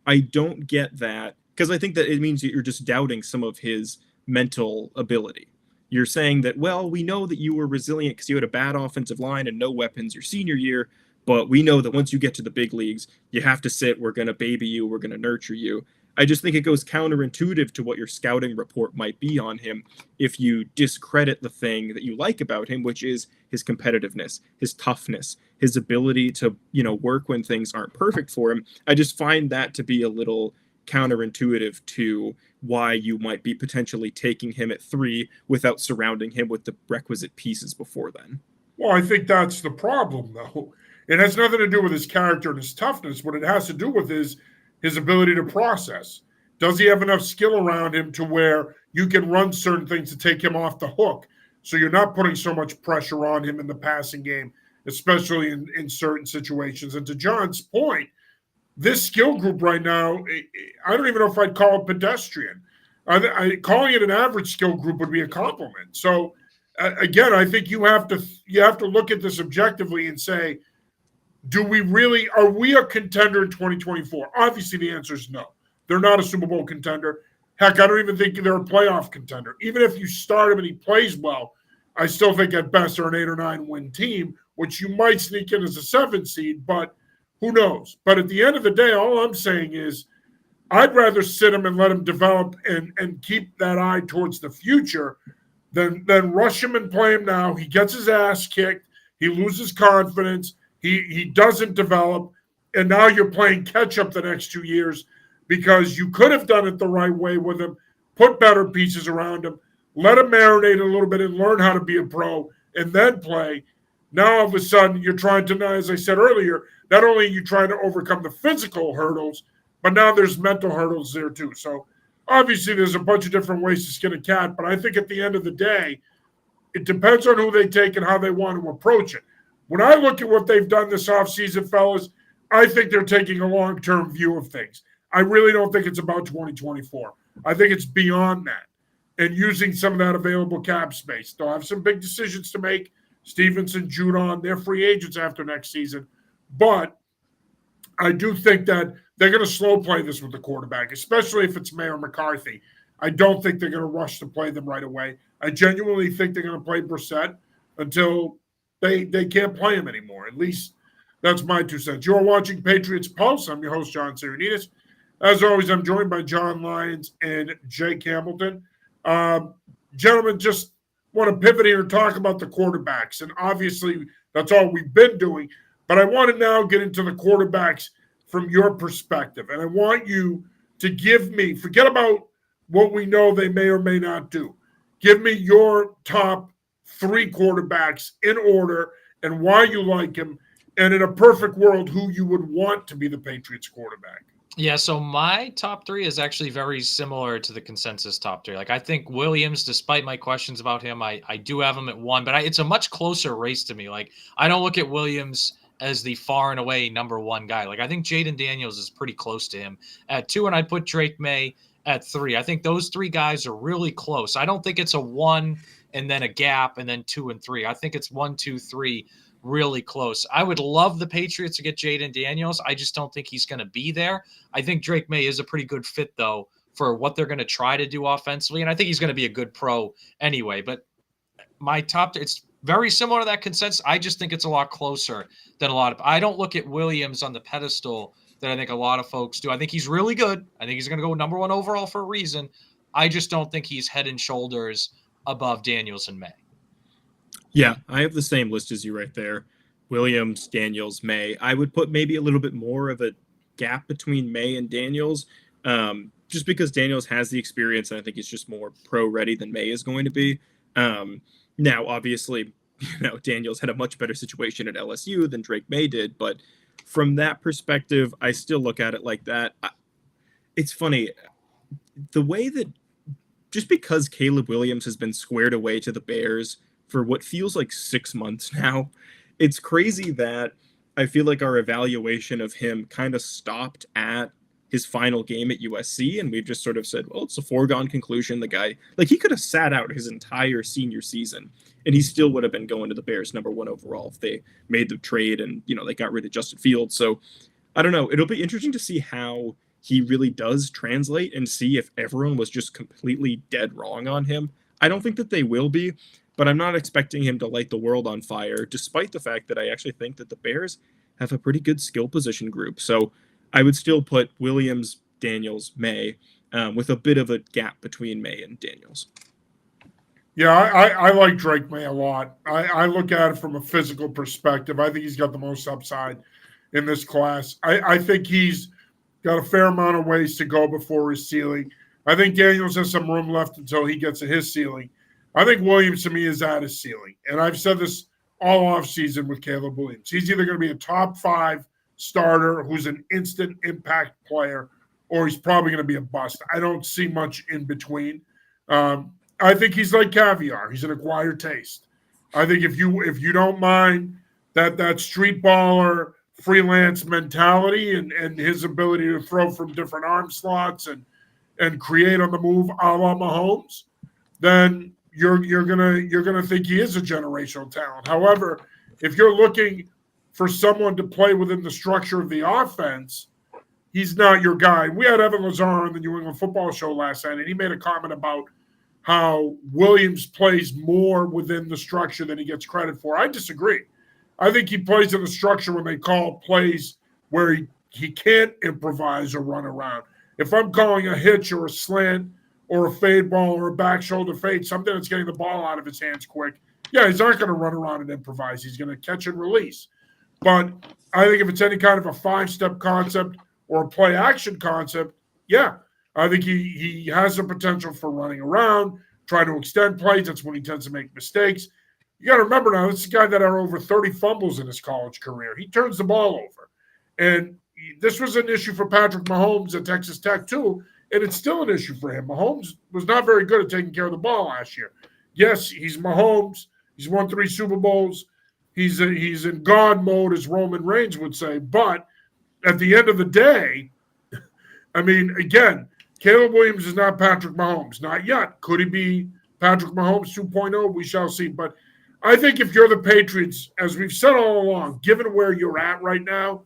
I don't get that, because I think that it means that you're just doubting some of his mental ability. You're saying that, well, we know that you were resilient because you had a bad offensive line and no weapons your senior year, but we know that once you get to the big leagues, you have to sit, we're going to baby you, we're going to nurture you. I just think it goes counterintuitive to what your scouting report might be on him if you discredit the thing that you like about him, which is his competitiveness, his toughness, his ability to, work when things aren't perfect for him. I just find that to be a little counterintuitive to why you might be potentially taking him at 3 without surrounding him with the requisite pieces before then. Well, I think that's the problem, though. It has nothing to do with his character and his toughness. What it has to do with is his ability to process. Does he have enough skill around him to where you can run certain things to take him off the hook? So you're not putting so much pressure on him in the passing game, especially in certain situations. And to John's point, this skill group right now, I don't even know if I'd call it pedestrian. Calling it an average skill group would be a compliment. So again, I think you have to look at this objectively and say, are we a contender in 2024? Obviously, the answer is no. They're not a Super Bowl contender. Heck, I don't even think they're a playoff contender. Even if you start him and he plays well, I still think at best they're an 8 or 9 win team, which you might sneak in as a 7 seed, but who knows? But at the end of the day, all I'm saying is I'd rather sit him and let him develop and keep that eye towards the future than rush him and play him now. He gets his ass kicked. He loses confidence. He doesn't develop, and now you're playing catch-up the next 2 years because you could have done it the right way with him, put better pieces around him, let him marinate a little bit and learn how to be a pro, and then play. Now, all of a sudden, you're trying to, as I said earlier, not only are you trying to overcome the physical hurdles, but now there's mental hurdles there too. So obviously there's a bunch of different ways to skin a cat, but I think at the end of the day, it depends on who they take and how they want to approach it. When I look at what they've done this offseason, fellas, I think they're taking a long-term view of things. I really don't think it's about 2024. I think it's beyond that and using some of that available cap space. They'll have some big decisions to make. Stevenson, Judon, they're free agents after next season. But I do think that they're going to slow play this with the quarterback, especially if it's Mayor McCarthy. I don't think they're going to rush to play them right away. I genuinely think they're going to play Brissett until they can't play him anymore. At least that's my 2 cents. You're watching Patriots Pulse. I'm your host, John Sarianides. As always, I'm joined by John Lyons and Jake Hamilton. Gentlemen, just want to pivot here and talk about the quarterbacks. And obviously, that's all we've been doing. But I want to now get into the quarterbacks from your perspective. And I want you to give me, forget about what we know they may or may not do. Give me your top 3 quarterbacks in order and why you like him. And in a perfect world, who you would want to be the Patriots quarterback. Yeah, so my top 3 is actually very similar to the consensus top 3. Like, I think Williams, despite my questions about him, I do have him at 1, but it's a much closer race to me. Like, I don't look at Williams as the far and away number 1 guy. Like, I think Jaden Daniels is pretty close to him at 2, and I'd put Drake May at 3. I think those 3 guys are really close. I don't think it's a 1 and then a gap and then 2 and 3. I think it's 1, 2, 3 really close. I would love the Patriots to get Jaden Daniels. I just don't think he's going to be there. I think Drake May is a pretty good fit, though, for what they're going to try to do offensively, and I think he's going to be a good pro anyway. But my top, it's very similar to that consensus. I just think it's a lot closer than a lot of. I don't look at Williams on the pedestal that I think a lot of folks do. I think he's really good. I think he's going to go number 1 overall for a reason. I just don't think he's head and shoulders above Daniels and May. Yeah, I have the same list as you right there. Williams, Daniels, May. I would put maybe a little bit more of a gap between May and Daniels, just because Daniels has the experience, and I think he's just more pro ready than May is going to be. Now, obviously, Daniels had a much better situation at LSU than Drake May did, but from that perspective, I still look at it like that. It's funny, the way that just because Caleb Williams has been squared away to the Bears for what feels like 6 months now, it's crazy that I feel like our evaluation of him kind of stopped at his final game at USC, and we've just sort of said, well, it's a foregone conclusion. The guy, like, he could have sat out his entire senior season, and he still would have been going to the Bears #1 overall if they made the trade and, they got rid of Justin Fields. So I don't know. It'll be interesting to see how he really does translate and see if everyone was just completely dead wrong on him. I don't think that they will be, but I'm not expecting him to light the world on fire, despite the fact that I actually think that the Bears have a pretty good skill position group. So I would still put Williams, Daniels, May, with a bit of a gap between May and Daniels. Yeah, I like Drake May a lot. I look at it from a physical perspective. I think he's got the most upside in this class. I think he's got a fair amount of ways to go before his ceiling. I think Daniels has some room left until he gets to his ceiling. I think Williams, to me, is at his ceiling. And I've said this all offseason with Caleb Williams. He's either going to be a top 5 starter who's an instant impact player, or he's probably going to be a bust. I don't see much in between. I think he's like caviar. He's an acquired taste. I think if you don't mind that street baller freelance mentality and his ability to throw from different arm slots and create on the move a la Mahomes, then you're gonna think he is a generational talent. However, if you're looking for someone to play within the structure of the offense, he's not your guy. We had Evan Lazar on the New England Football Show last night, and he made a comment about how Williams plays more within the structure than he gets credit for. I disagree. I think he plays in the structure when they call plays where he can't improvise or run around. If I'm calling a hitch or a slant or a fade ball or a back shoulder fade, something that's getting the ball out of his hands quick, yeah, he's not going to run around and improvise. He's going to catch and release. But I think if it's any kind of a 5-step concept or a play action concept, yeah, I think he has the potential for running around, trying to extend plays. That's when he tends to make mistakes. You got to remember now, this is a guy that had over 30 fumbles in his college career. He turns the ball over. And this was an issue for Patrick Mahomes at Texas Tech too, and it's still an issue for him. Mahomes was not very good at taking care of the ball last year. Yes, he's Mahomes. He's won 3 Super Bowls. He's in God mode, as Roman Reigns would say. But at the end of the day, I mean, again, Caleb Williams is not Patrick Mahomes. Not yet. Could he be Patrick Mahomes 2.0? We shall see. But I think if you're the Patriots, as we've said all along, given where you're at right now,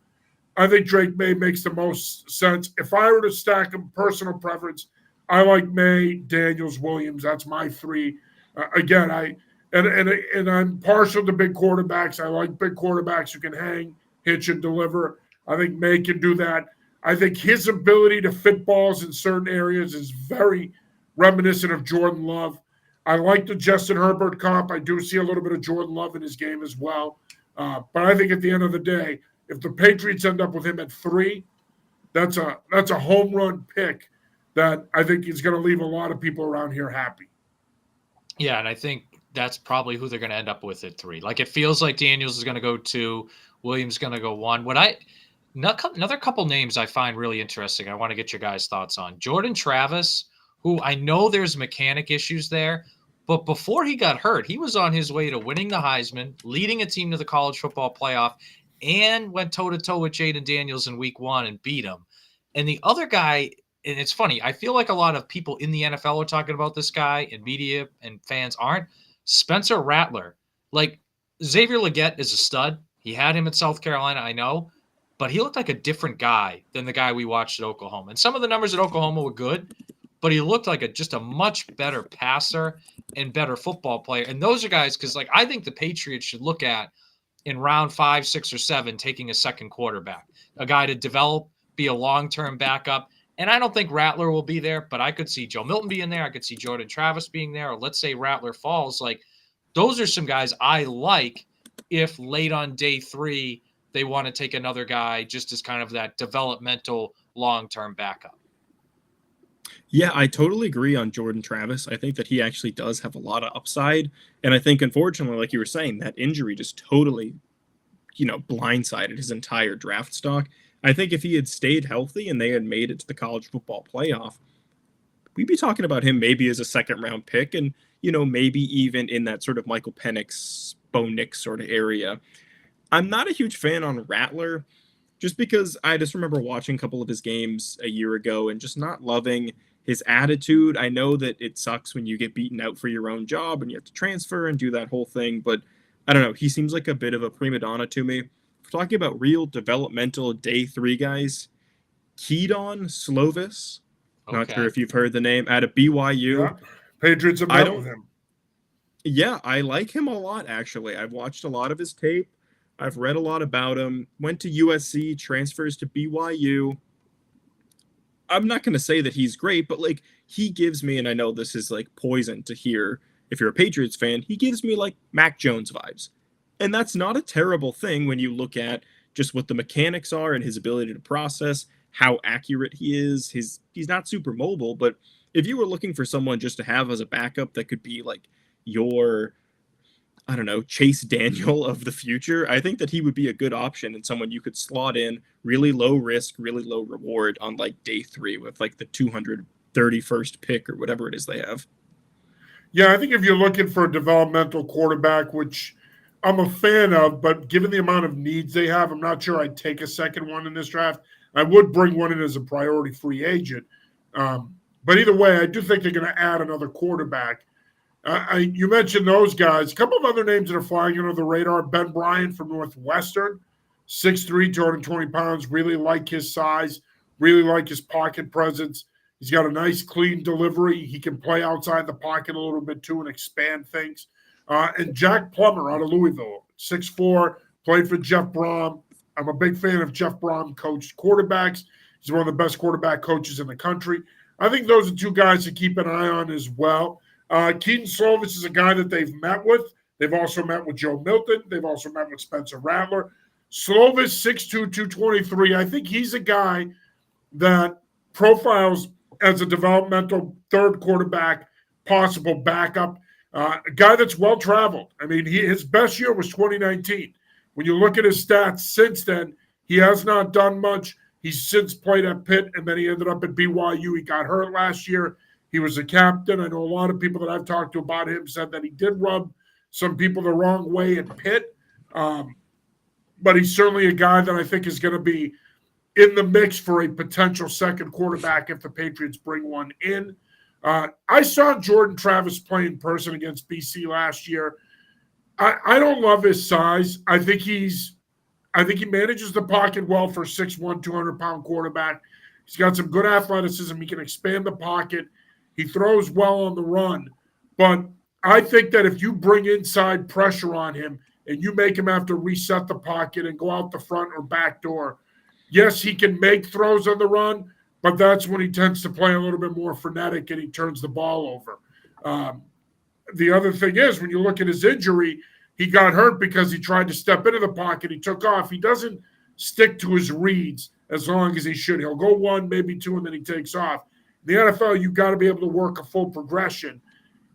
I think Drake May makes the most sense. If I were to stack them, personal preference, I like May, Daniels, Williams. That's my 3. Again, I'm partial to big quarterbacks. I like big quarterbacks who can hang, hitch, and deliver. I think May can do that. I think his ability to fit balls in certain areas is very reminiscent of Jordan Love. I like the Justin Herbert comp. I do see a little bit of Jordan Love in his game as well. But I think at the end of the day, if the Patriots end up with him at 3, that's a home run pick that I think is going to leave a lot of people around here happy. Yeah, and I think that's probably who they're going to end up with at 3. Like, it feels like Daniels is going to go 2, Williams going to go 1. Another couple names I find really interesting. I want to get your guys' thoughts on Jordan Travis, who I know there's mechanic issues there, but before he got hurt, he was on his way to winning the Heisman, leading a team to the college football playoff, and went toe-to-toe with Jaden Daniels in week 1 and beat him. And the other guy, and it's funny, I feel like a lot of people in the NFL are talking about this guy, and media and fans aren't. Spencer Rattler. Like, Xavier Legette is a stud. He had him at South Carolina, I know, but he looked like a different guy than the guy we watched at Oklahoma. And some of the numbers at Oklahoma were good, but he looked like just a much better passer and better football player. And those are guys, because I think the Patriots should look at in round 5, 6, or 7, taking a second quarterback, a guy to develop, be a long-term backup. And I don't think Rattler will be there, but I could see Joe Milton being there. I could see Jordan Travis being there, or let's say Rattler falls. Like, those are some guys I like if late on day 3 they want to take another guy just as kind of that developmental long-term backup. Yeah, I totally agree on Jordan Travis. I think that he actually does have a lot of upside. And I think, unfortunately, like you were saying, that injury just totally, blindsided his entire draft stock. I think if he had stayed healthy and they had made it to the college football playoff, we'd be talking about him maybe as a second round pick and, maybe even in that sort of Michael Penix, Bo Nix sort of area. I'm not a huge fan on Rattler just because I just remember watching a couple of his games a year ago and just not loving his attitude. I know that it sucks when you get beaten out for your own job and you have to transfer and do that whole thing, but I don't know. He seems like a bit of a prima donna to me. If we're talking about real developmental day 3 guys, Keydon Slovis. Not sure Okay. if you've heard the name, out of BYU. Yeah. Patriots have I met with don't. him. Yeah, I like him a lot, actually. I've watched a lot of his tape. I've read a lot about him. Went to USC, transfers to BYU. I'm not going to say that he's great, but like he gives me, and I know this is like poison to hear if you're a Patriots fan, he gives me like Mac Jones vibes. And that's not a terrible thing when you look at just what the mechanics are and his ability to process, how accurate he is. He's not super mobile, but if you were looking for someone just to have as a backup that could be like your, I don't know, Chase Daniel of the future, I think that he would be a good option and someone you could slot in really low risk, really low reward on like day 3 with like the 231st pick or whatever it is they have. Yeah, I think if you're looking for a developmental quarterback, which I'm a fan of, but given the amount of needs they have, I'm not sure I'd take a second one in this draft. I would bring one in as a priority free agent. But either way, I do think they're going to add another quarterback. You mentioned those guys. A couple of other names that are flying under the radar. Ben Bryant from Northwestern, 6'3", 220 pounds. Really like his size. Really like his pocket presence. He's got a nice, clean delivery. He can play outside the pocket a little bit, too, and expand things. And Jack Plummer out of Louisville, 6'4", played for Jeff Brom. I'm a big fan of Jeff Brom coached quarterbacks. He's one of the best quarterback coaches in the country. I think those are 2 guys to keep an eye on as well. Keaton Slovis is a guy that they've met with. They've also met with Joe Milton. They've also met with Spencer Rattler. Slovis, 6'2", 223. I think he's a guy that profiles as a developmental third quarterback, possible backup, a guy that's well-traveled. I mean, his best year was 2019. When you look at his stats since then, he has not done much. He's since played at Pitt, and then he ended up at BYU. He got hurt last year. He was a captain. I know a lot of people that I've talked to about him said that he did rub some people the wrong way at Pitt. But he's certainly a guy that I think is going to be in the mix for a potential second quarterback if the Patriots bring one in. I saw Jordan Travis play in person against BC last year. I don't love his size. I think he manages the pocket well for a 6'1", 200-pound quarterback. He's got some good athleticism. He can expand the pocket. He throws well on the run. But I think that if you bring inside pressure on him and you make him have to reset the pocket and go out the front or back door, yes, he can make throws on the run, but that's when he tends to play a little bit more frenetic and he turns the ball over. The other thing is, when you look at his injury, he got hurt because he tried to step into the pocket. He took off. He doesn't stick to his reads as long as he should. He'll go 1, maybe 2, and then he takes off. In the NFL, you've got to be able to work a full progression.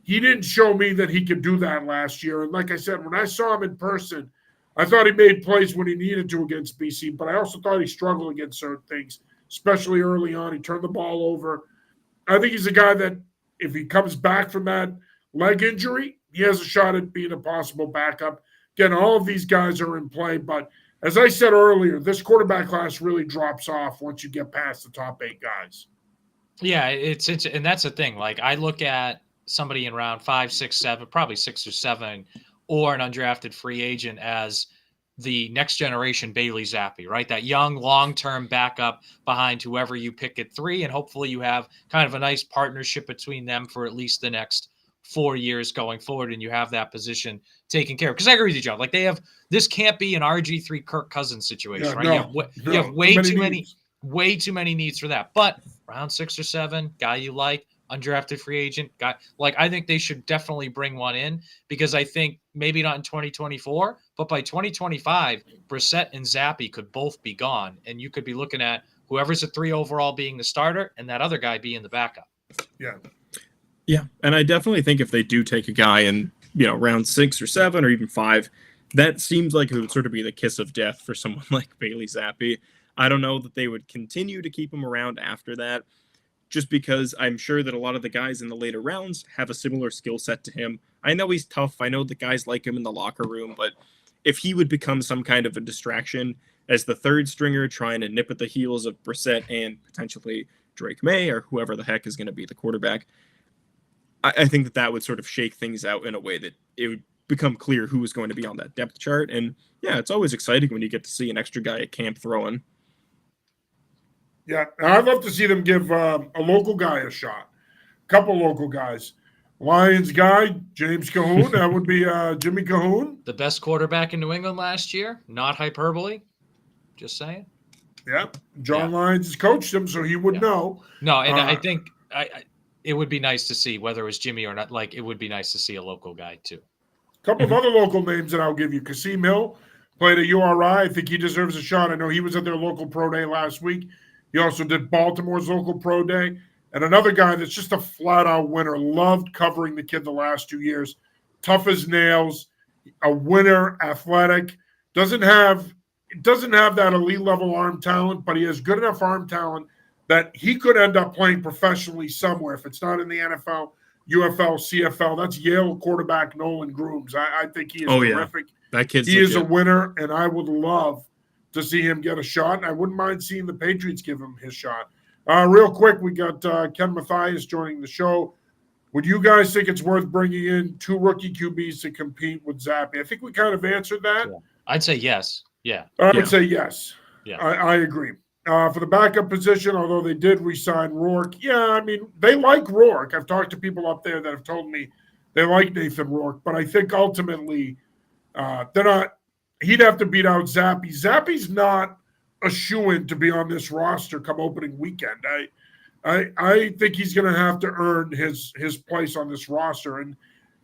He didn't show me that he could do that last year. And like I said, when I saw him in person, I thought he made plays when he needed to against BC, but I also thought he struggled against certain things, especially early on. He turned the ball over. I think he's a guy that if he comes back from that leg injury, he has a shot at being a possible backup. Again, all of these guys are in play, but as I said earlier, this quarterback class really drops off once you get past the top 8 guys. Yeah, it's and that's the thing. Like I look at somebody in round 5, 6, 7, probably 6 or 7, or an undrafted free agent as the next generation Bailey Zappi, right? That young, long-term backup behind whoever you pick at 3, and hopefully you have kind of a nice partnership between them for at least the next 4 years going forward, and you have that position taken care of. Because I agree with you, John. Like this can't be an RG3 Kirk Cousins situation, right? You have way too many needs for that. But round 6 or 7, guy you like, undrafted free agent guy, like I think they should definitely bring one in because I think maybe not in 2024, But by 2025, Brissett and Zappi could both be gone, and you could be looking at whoever's a 3 overall being the starter and that other guy being the backup. Yeah. Yeah, and I definitely think if they do take a guy in, round 6 or 7 or even 5, that seems like it would sort of be the kiss of death for someone like Bailey Zappi. I don't know that they would continue to keep him around after that, just because I'm sure that a lot of the guys in the later rounds have a similar skill set to him. I know he's tough. I know the guys like him in the locker room, but if he would become some kind of a distraction as the third stringer trying to nip at the heels of Brissett and potentially Drake May or whoever the heck is going to be the quarterback, I think that would sort of shake things out in a way that it would become clear who was going to be on that depth chart. And yeah, it's always exciting when you get to see an extra guy at camp throwing. Yeah, I'd love to see them give a local guy a shot. A couple local guys. Lyons guy, James Cahoon. That would be Jimmy Cahoon. The best quarterback in New England last year. Not hyperbole. Just saying. Yeah. John Lyons has coached him, so he would know. No, and I think it would be nice to see, whether it was Jimmy or not. Like, it would be nice to see a local guy, too. A couple of other local names that I'll give you. Kasim Hill played at URI. I think he deserves a shot. I know he was at their local pro day last week. He also did Baltimore's local pro day. And another guy that's just a flat-out winner. Loved covering the kid the last 2 years. Tough as nails. A winner, athletic. Doesn't have that elite level arm talent, but he has good enough arm talent that he could end up playing professionally somewhere. If it's not in the NFL, UFL, CFL, that's Yale quarterback Nolan Grooms. I think he is terrific. Yeah. That kid's he legit. Is a winner, and I would love to see him get a shot. And I wouldn't mind seeing the Patriots give him his shot. Real quick, we got Ken Mathias joining the show. Would you guys think it's worth bringing in 2 rookie QBs to compete with Zappi? I think we kind of answered that. Yeah. I'd say yes. Yeah. I would say yes. Yeah. I agree. For the backup position, although they did re-sign Rourke, I mean, they like Rourke. I've talked to people up there that have told me they like Nathan Rourke, but I think ultimately they're not – he'd have to beat out Zappi. Zappi's not a shoo-in to be on this roster come opening weekend. I think he's going to have to earn his place on this roster, and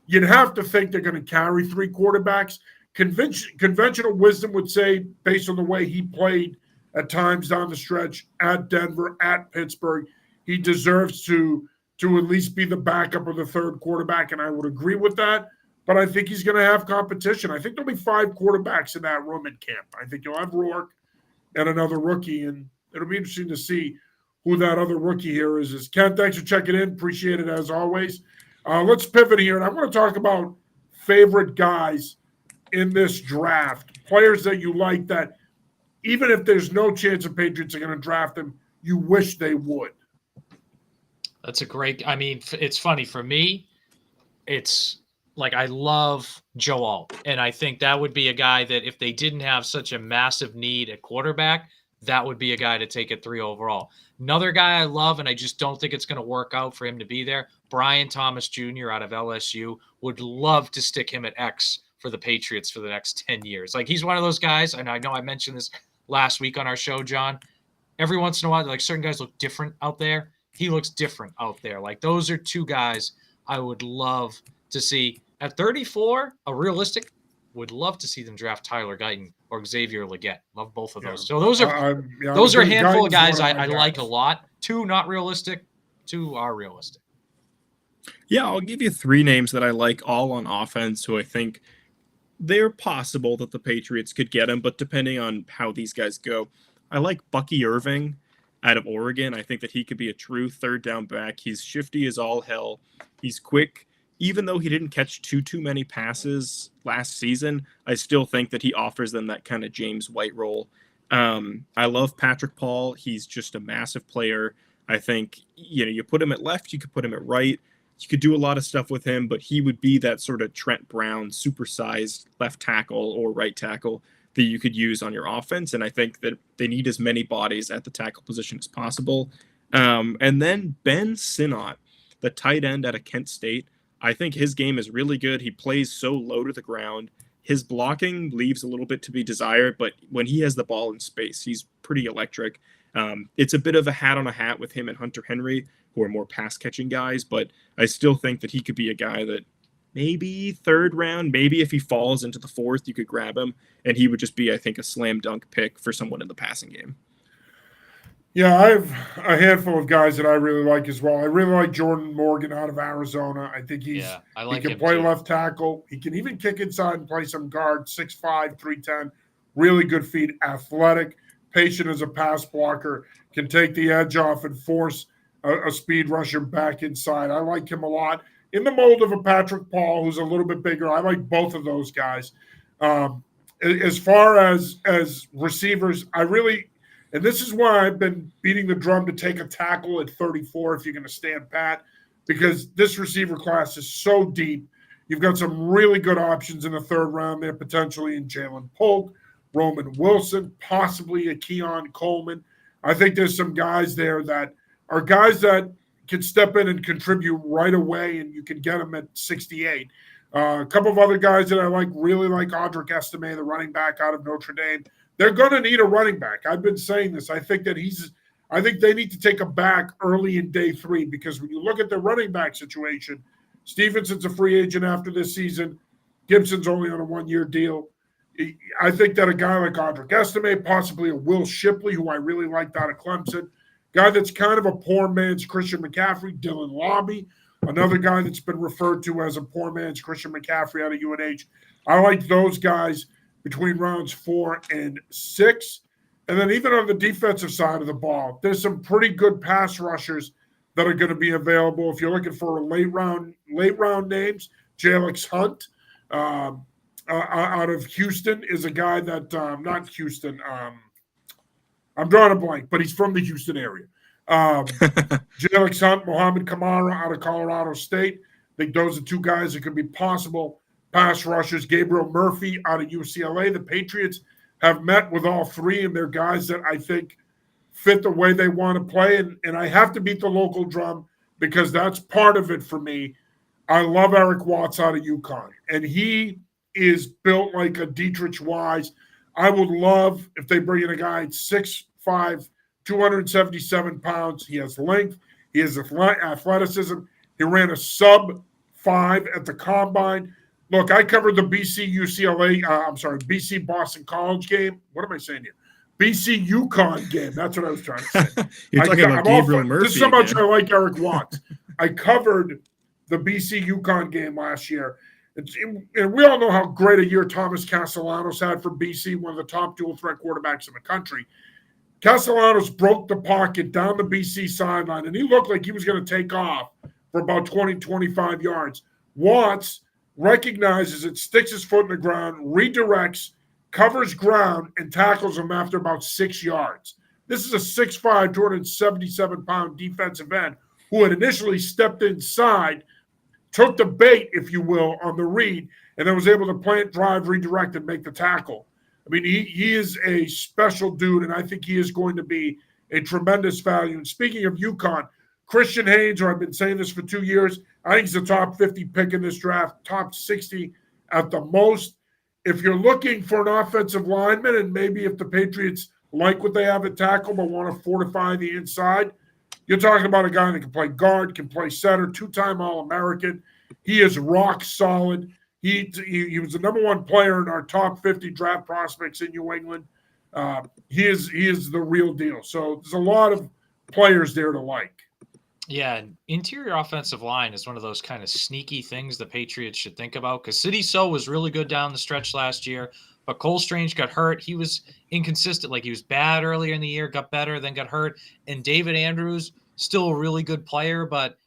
you'd have to think they're going to carry 3 quarterbacks. Conventional wisdom would say, based on the way he played at times down the stretch at Denver, at Pittsburgh, he deserves to at least be the backup or the third quarterback, and I would agree with that. But I think he's going to have competition. I think there'll be 5 quarterbacks in that room at camp. I think you'll have Rourke and another rookie, and it'll be interesting to see who that other rookie here is. Ken, thanks for checking in. Appreciate it as always. Let's pivot here, and I want to talk about favorite guys in this draft, players that you like that even if there's no chance the Patriots are going to draft them, you wish they would. That's a great – I mean, it's funny. For me, it's like I love Joe Alt, and I think that would be a guy that if they didn't have such a massive need at quarterback, that would be a guy to take at 3 overall. Another guy I love, and I just don't think it's going to work out for him to be there, Brian Thomas Jr. out of LSU. Would love to stick him at X for the Patriots for the next 10 years. Like, he's one of those guys, and I know I mentioned this last week on our show, John. Every once in a while, like, certain guys look different out there. He looks different out there. Like, those are 2 guys I would love to see. At 34, a realistic, would love to see them draft Tyler Guyton or Xavier Legette. Love both of those. So those are a handful of guys I like a lot. 2 not realistic, 2 are realistic. Yeah, I'll give you 3 names that I like, all on offense, who I think they're possible that the Patriots could get him, but depending on how these guys go. I like Bucky Irving out of Oregon. I think that he could be a true third down back. He's shifty as all hell. He's quick. Even though he didn't catch too many passes last season, I still think that he offers them that kind of James White role. I love Patrick Paul. He's just a massive player. I think, you put him at left, you could put him at right. You could do a lot of stuff with him, but he would be that sort of Trent Brown, supersized left tackle or right tackle that you could use on your offense. And I think that they need as many bodies at the tackle position as possible. And then Ben Sinnott, the tight end out of Kent State. I think his game is really good. He plays so low to the ground. His blocking leaves a little bit to be desired, but when he has the ball in space, he's pretty electric. It's a bit of a hat on a hat with him and Hunter Henry, who are more pass-catching guys, but I still think that he could be a guy that maybe third round. Maybe if he falls into the fourth, you could grab him, and he would just be, I think, a slam dunk pick for someone in the passing game. Yeah, I have a handful of guys that I really like as well. I really like Jordan Morgan out of Arizona. I think he like can him play too. left tackle. He can even kick inside and play some guard, 6'5", 310. Really good feet, athletic, patient as a pass blocker, can take the edge off and force a speed rusher back inside. I like him a lot. In the mold of a Patrick Paul, who's a little bit bigger, I like both of those guys. As far as receivers, I really – and this is why I've been beating the drum to take a tackle at 34 if you're going to stand pat, because this receiver class is so deep. You've got some really good options in the third round there, potentially in Jalen Polk, Roman Wilson, possibly a Keon Coleman. I think there's some guys there that are guys that can step in and contribute right away, and you can get them at 68. A couple of other guys that I really like Audric Estime, the running back out of Notre Dame. They're going to need a running back. I've been saying this. I think they need to take a back early in day 3, because when you look at the running back situation, Stevenson's a free agent after this season. Gibson's only on a 1-year deal. I think that a guy like Audric Estime, possibly a Will Shipley, who I really liked out of Clemson, guy that's kind of a poor man's Christian McCaffrey, Dylan Lobby, another guy that's been referred to as a poor man's Christian McCaffrey out of UNH. I like those guys between rounds 4 and 6. And then even on the defensive side of the ball, there's some pretty good pass rushers that are going to be available. If you're looking for late round names, Jalix Hunt out of Houston is a guy that not Houston. I'm drawing a blank, but he's from the Houston area. Jalix Hunt, Mohamed Kamara out of Colorado State. I think those are two guys that could be possible pass rushers. Gabriel Murphy out of UCLA. The Patriots have met with all three, and they're guys that I think fit the way they want to play. And I have to beat the local drum because that's part of it for me. I love Eric Watts out of UConn, and he is built like a Dietrich Wise. I would love if they bring in a guy at 6'5", 277 pounds. He has length. He has athleticism. He ran a sub-5 at the combine. Look, I covered the BC Boston College game. What am I saying here? BC UConn game. That's what I was trying to say. You're talking about Gabriel Murphy. This is how much I like Eric Watts. I covered the BC UConn game last year. And we all know how great a year Thomas Castellanos had for BC, one of the top dual-threat quarterbacks in the country. Castellanos broke the pocket down the BC sideline, and he looked like he was going to take off for about 20, 25 yards. Watts recognizes it, sticks his foot in the ground, redirects, covers ground, and tackles him after about 6 yards. This is a 6'5", 277-pound defensive end who had initially stepped inside, took the bait, if you will, on the read, and then was able to plant, drive, redirect, and make the tackle. I mean, he is a special dude, and I think he is going to be a tremendous value. And speaking of UConn, Christian Haynes, or I've been saying this for 2 years, I think he's a top 50 pick in this draft, top 60 at the most. If you're looking for an offensive lineman, and maybe if the Patriots like what they have at tackle but want to fortify the inside, you're talking about a guy that can play guard, can play center, 2-time All-American. He is rock solid. He was the number 1 player in our top 50 draft prospects in New England. He is the real deal. So there's a lot of players there to like. Yeah, interior offensive line is one of those kind of sneaky things the Patriots should think about, because Sidy Sow was really good down the stretch last year, but Cole Strange got hurt. He was inconsistent. Like, he was bad earlier in the year, got better, then got hurt. And David Andrews, still a really good player, but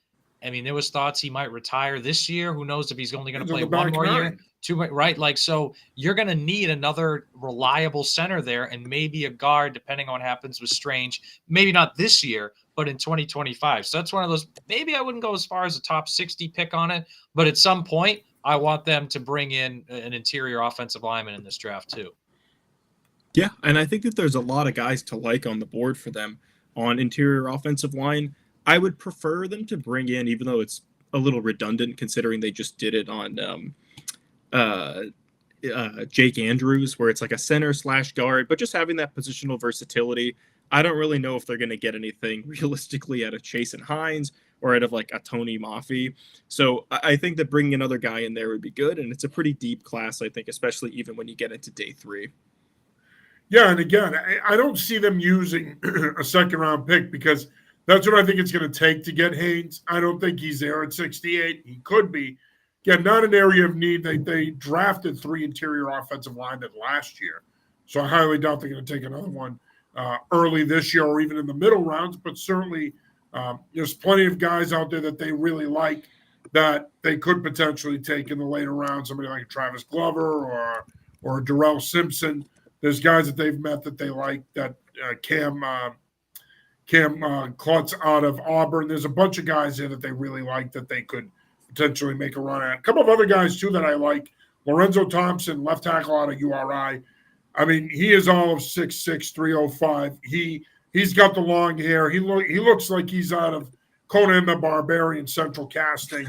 I mean, there was thoughts he might retire this year. Who knows if he's only going to play 1 more year? 2, right? Like, so you're going to need another reliable center there, and maybe a guard, depending on what happens with Strange. Maybe not this year, but in 2025. So that's one of those. Maybe I wouldn't go as far as a top 60 pick on it, but at some point, I want them to bring in an interior offensive lineman in this draft too. Yeah, and I think that there's a lot of guys to like on the board for them on interior offensive line. I would prefer them to bring in, even though it's a little redundant considering they just did it on Jake Andrews, where it's like a center/guard, but just having that positional versatility. I don't really know if they're going to get anything realistically out of Chase and Hines or out of like a Tony Mafi. So I think that bringing another guy in there would be good. And it's a pretty deep class, I think, especially even when you get into day 3. Yeah, and again, I don't see them using a second round pick because that's what I think it's going to take to get Haynes. I don't think he's there at 68. He could be. Again, not an area of need. They drafted 3 interior offensive linemen last year. So I highly doubt they're going to take another one early this year or even in the middle rounds. But certainly there's plenty of guys out there that they really like that they could potentially take in the later rounds. Somebody like Travis Glover or Darrell Simpson. There's guys that they've met that they like, that Cam Klutz out of Auburn. There's a bunch of guys there that they really like that they could potentially make a run at. A couple of other guys, too, that I like. Lorenzo Thompson, left tackle out of URI. I mean, he is all of 6'6", 305. He's got the long hair. He looks like he's out of Conan the Barbarian Central Casting.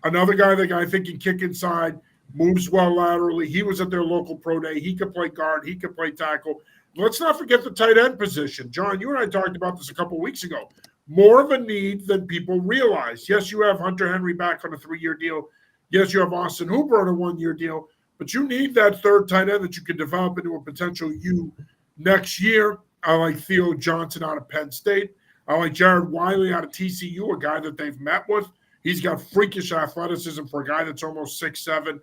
Another guy that I think can kick inside, moves well laterally. He was at their local pro day. He could play guard. He could play tackle. Let's not forget the tight end position. John, you and I talked about this a couple of weeks ago. More of a need than people realize. Yes, you have Hunter Henry back on a 3-year deal. Yes, you have Austin Hooper on a 1-year deal. But you need that third tight end that you can develop into a potential U next year. I like Theo Johnson out of Penn State. I like Jared Wiley out of TCU, a guy that they've met with. He's got freakish athleticism for a guy that's almost 6'7".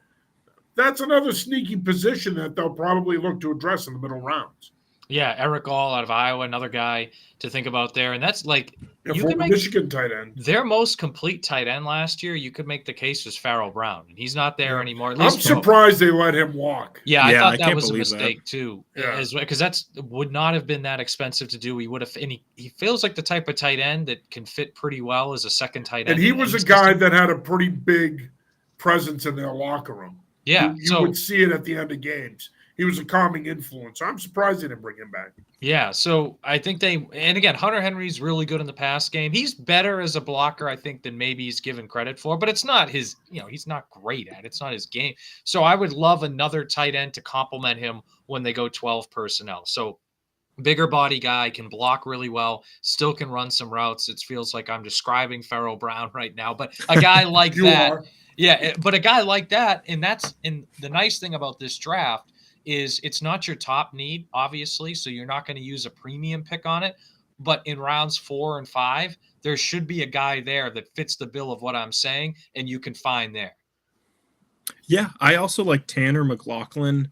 That's another sneaky position that they'll probably look to address in the middle rounds. Yeah, Eric All out of Iowa, another guy to think about there. And that's like you could make Michigan tight end. Their most complete tight end last year, you could make the case was Farrell Brown. And he's not there anymore. I'm surprised they let him walk. Yeah, I thought that was a mistake too. Because that's would not have been that expensive to do. He would have, and he feels like the type of tight end that can fit pretty well as a second tight end. And he was a guy that had a pretty big presence in their locker room. Yeah. You would see it at the end of games. He was a calming influence. I'm surprised they didn't bring him back. Yeah, so I think and again, Hunter Henry's really good in the pass game. He's better as a blocker, I think, than maybe he's given credit for, but it's not his, he's not great at it. It's not his game. So I would love another tight end to complement him when they go 12 personnel. So bigger body guy, can block really well, still can run some routes. It feels like I'm describing Farrell Brown right now, but a guy like that. Are. Yeah, but a guy like that, and the nice thing about this draft is it's not your top need, obviously, so you're not going to use a premium pick on it. But in rounds 4 and 5, there should be a guy there that fits the bill of what I'm saying, and you can find there. Yeah, I also like Tanner McLaughlin.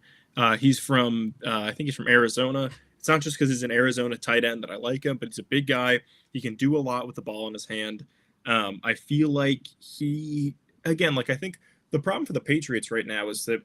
He's from, I think he's from Arizona. It's not just because he's an Arizona tight end that I like him, but he's a big guy. He can do a lot with the ball in his hand. I feel like I think the problem for the Patriots right now is that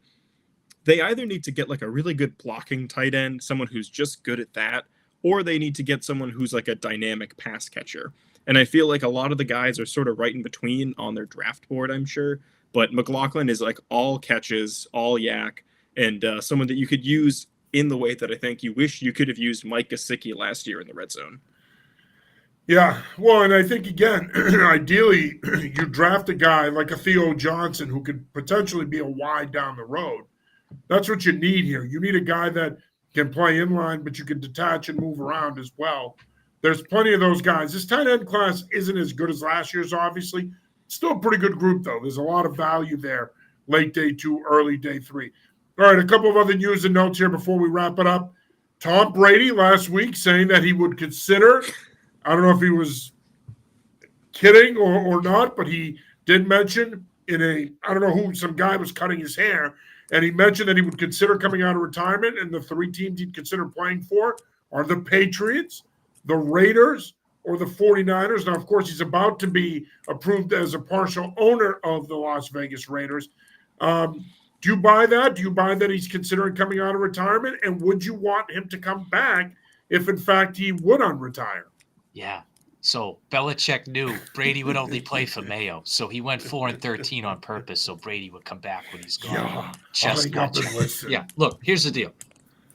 they either need to get like a really good blocking tight end, someone who's just good at that, or they need to get someone who's like a dynamic pass catcher. And I feel like a lot of the guys are sort of right in between on their draft board, I'm sure. But McLaughlin is like all catches, all yak, and someone that you could use in the way that I think you wish you could have used Mike Gesicki last year in the red zone. Yeah, well, and I think, again, ideally, you draft a guy like a Theo Johnson who could potentially be a wide down the road. That's what you need here. You need a guy that can play inline, but you can detach and move around as well. There's plenty of those guys. This tight end class isn't as good as last year's, obviously. Still a pretty good group, though. There's a lot of value there, late day 2, early day 3. All right, a couple of other news and notes here before we wrap it up. Tom Brady last week saying that he would consider, I don't know if he was kidding or not, but he did mention I don't know who, some guy was cutting his hair, and he mentioned that he would consider coming out of retirement, and the 3 teams he'd consider playing for are the Patriots, the Raiders, or the 49ers. Now, of course, he's about to be approved as a partial owner of the Las Vegas Raiders. Do you buy that? Do you buy that he's considering coming out of retirement? And would you want him to come back if, in fact, he would unretire? Yeah. So Belichick knew Brady would only play for Mayo, so he went 4-13 on purpose, so Brady would come back when he's gone. Yeah, look, here's the deal.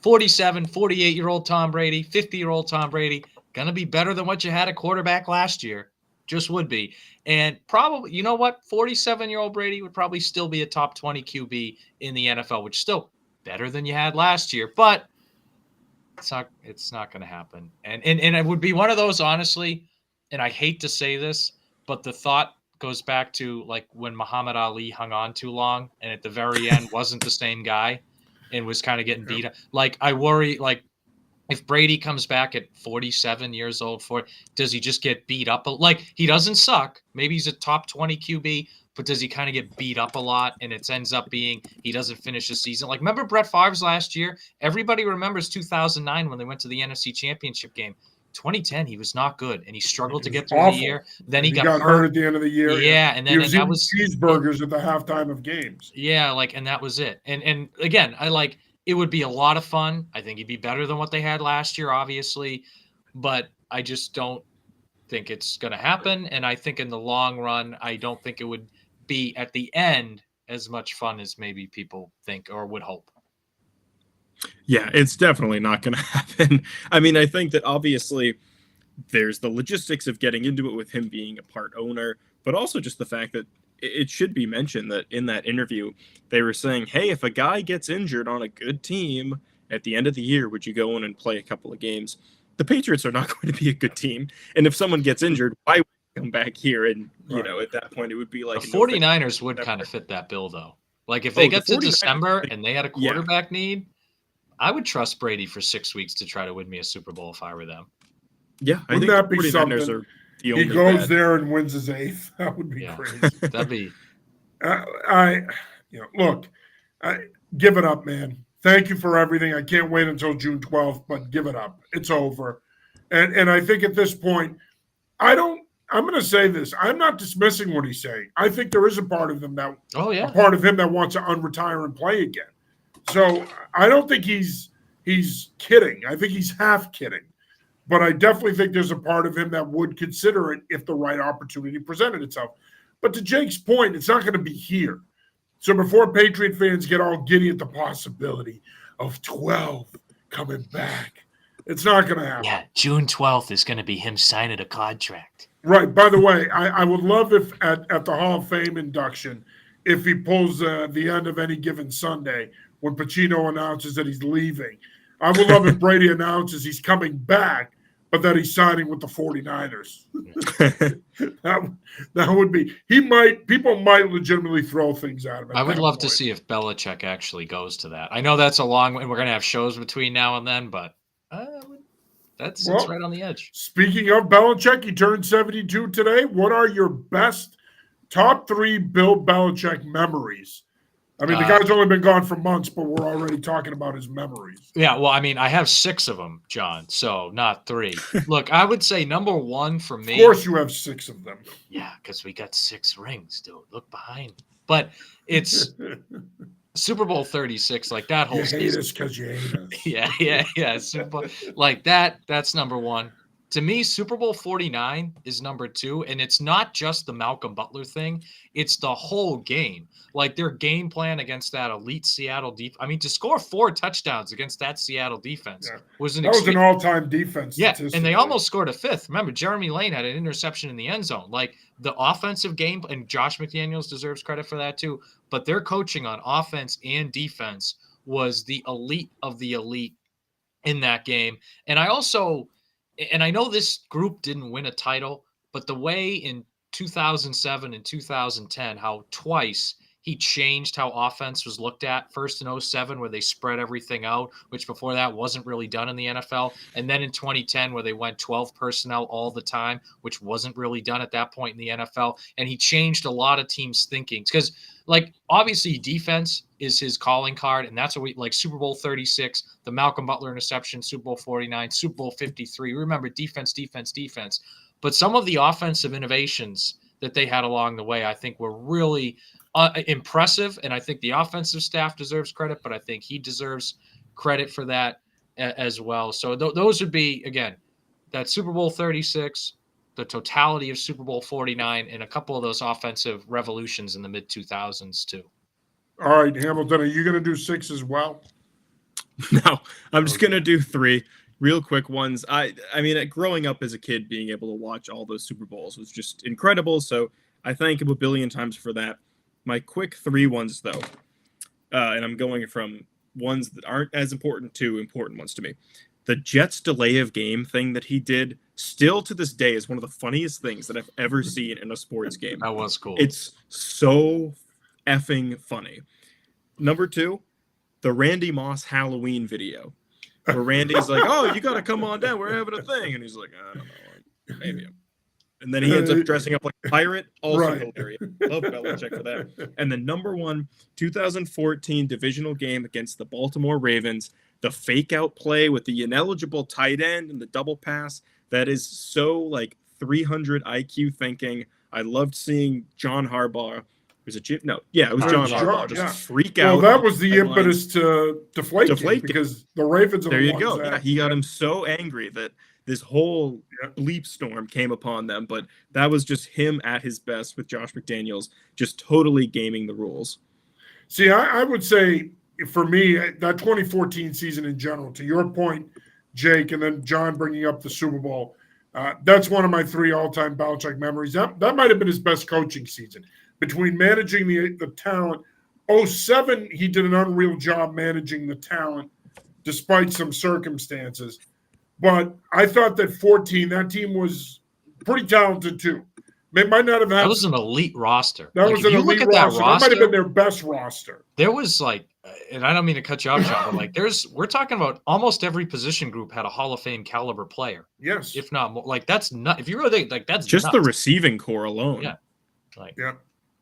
47, 48-year-old Tom Brady, 50-year-old Tom Brady, going to be better than what you had at quarterback last year. Just would be. And probably, you know what? 47-year-old Brady would probably still be a top 20 QB in the NFL, which is still better than you had last year, but it's not going to happen. And it would be one of those, honestly, and I hate to say this, but the thought goes back to like when Muhammad Ali hung on too long and at the very end wasn't the same guy and was kind of getting beat up. Like I worry, like if Brady comes back at 47 years old, does he just get beat up? Like he doesn't suck. Maybe he's a top 20 QB, but does he kind of get beat up a lot? And it ends up being he doesn't finish the season. Like remember Brett Favre's last year? Everybody remembers 2009 when they went to the NFC Championship game. 2010, he was not good, and he struggled to get through the year. Then he got hurt at the end of the year. Yeah, and then that was cheeseburgers at the halftime of games. Yeah, like, and that was it. And again, I like. It would be a lot of fun. I think it'd be better than what they had last year, obviously, but I just don't think it's going to happen. And I think in the long run, I don't think it would be at the end as much fun as maybe people think or would hope. Yeah, it's definitely not going to happen. I mean, I think that obviously there's the logistics of getting into it with him being a part owner, but also just the fact that it should be mentioned that in that interview, they were saying, hey, if a guy gets injured on a good team at the end of the year, would you go in and play a couple of games? The Patriots are not going to be a good team. And if someone gets injured, why would you come back here? And, you know, at that point, it would be like the 49ers would kind of fit that bill, though. Like if they get to December and they had a quarterback need, I would trust Brady for 6 weeks to try to win me a Super Bowl if I were them. Yeah, I think that be something? He goes there and wins his 8th. That would be crazy. That'd be. Look, give it up, man. Thank you for everything. I can't wait until June 12th, but give it up. It's over. And I think at this point, I'm going to say this. I'm not dismissing what he's saying. I think there is a part of him that, a part of him that wants to unretire and play again. So I don't think he's kidding. I think he's half kidding. But I definitely think there's a part of him that would consider it if the right opportunity presented itself. But to Jake's point, it's not going to be here. So before Patriot fans get all giddy at the possibility of 12 coming back, it's not going to happen. Yeah, June 12th is going to be him signing a contract. Right. By the way, I would love if at the Hall of Fame induction, if he pulls the end of any given Sunday when Pacino announces that he's leaving. I would love if Brady announces he's coming back, but that he's signing with the 49ers. that would be – people might legitimately throw things at him. I would love to see if Belichick actually goes to that. I know that's a long – and we're going to have shows between now and then, but it's right on the edge. Speaking of Belichick, he turned 72 today. What are your best top 3 Bill Belichick memories? I mean, the guy's only been gone for months, but we're already talking about his memories. Yeah, well, I mean, I have 6 of them, John, so not 3. Look, I would say number 1 for me. Of course you have 6 of them. Yeah, because we got 6 rings, dude. Look behind. But it's Super Bowl 36, like that whole season. You hate us because you hate us. Yeah. Super Bowl, like that's number 1. To me, Super Bowl 49 is number 2, and it's not just the Malcolm Butler thing. It's the whole game. Like their game plan against that elite Seattle defense. I mean, to score 4 touchdowns against that Seattle defense was an all-time defense. Yeah, and they almost scored a 5th. Remember, Jeremy Lane had an interception in the end zone. Like the offensive game, and Josh McDaniels deserves credit for that too, but their coaching on offense and defense was the elite of the elite in that game. And I know this group didn't win a title, but the way in 2007 and 2010, how twice he changed how offense was looked at. First in 07, where they spread everything out, which before that wasn't really done in the NFL. And then in 2010, where they went 12 personnel all the time, which wasn't really done at that point in the NFL. And he changed a lot of teams' thinking. Because, like, obviously defense is his calling card, and that's what we like. Super Bowl 36, the Malcolm Butler interception, Super Bowl 49, Super Bowl 53. Remember defense. But some of the offensive innovations that they had along the way, I think were really impressive. And I think the offensive staff deserves credit, but I think he deserves credit for that as well. So those would be, again, that Super Bowl 36, the totality of Super Bowl 49, and a couple of those offensive revolutions in the mid-2000s too. All right, Hamilton, are you going to do 6 as well? No, I'm just going to do 3 real quick ones. I mean, growing up as a kid, being able to watch all those Super Bowls was just incredible. So I thank him a billion times for that. My quick 3 ones, though, and I'm going from ones that aren't as important to important ones to me. the Jets delay of game thing that he did still to this day is one of the funniest things that I've ever seen in a sports game. That was cool. It's so effing funny. Number 2, the Randy Moss Halloween video, where Randy's like, "Oh, you got to come on down. We're having a thing," and he's like, "I don't know, maybe." And then he ends up dressing up like a pirate. Also Right. hilarious. Love Belichick for that. And then number 1, 2014 divisional game against the Baltimore Ravens, the fake out play with the ineligible tight end and the double pass. That is so like 300 IQ thinking. I loved seeing John Harbaugh. Was it Jim? No. Yeah, it was John Harbaugh. Just freak out. Well, that was the impetus to deflate because the Ravens are there the you ones go. that, Yeah, he got him so angry that this whole bleep storm came upon them. But that was just him at his best with Josh McDaniels, just totally gaming the rules. See, I would say for me, that 2014 season in general, to your point, Jake, and then John bringing up the Super Bowl, that's one of my 3 all-time Belichick memories. That might have been his best coaching season. Between managing the talent, 07, he did an unreal job managing the talent despite some circumstances. But I thought that 14, that team was pretty talented too. They might not have had. That was an elite roster. That was an elite roster. That might have been their best roster. There was like, and I don't mean to cut you off, John, but like we're talking about almost every position group had a Hall of Fame caliber player. Yes. If not more. Like that's not, if you really think, like that's just nuts. the receiving core alone. Yeah. Like,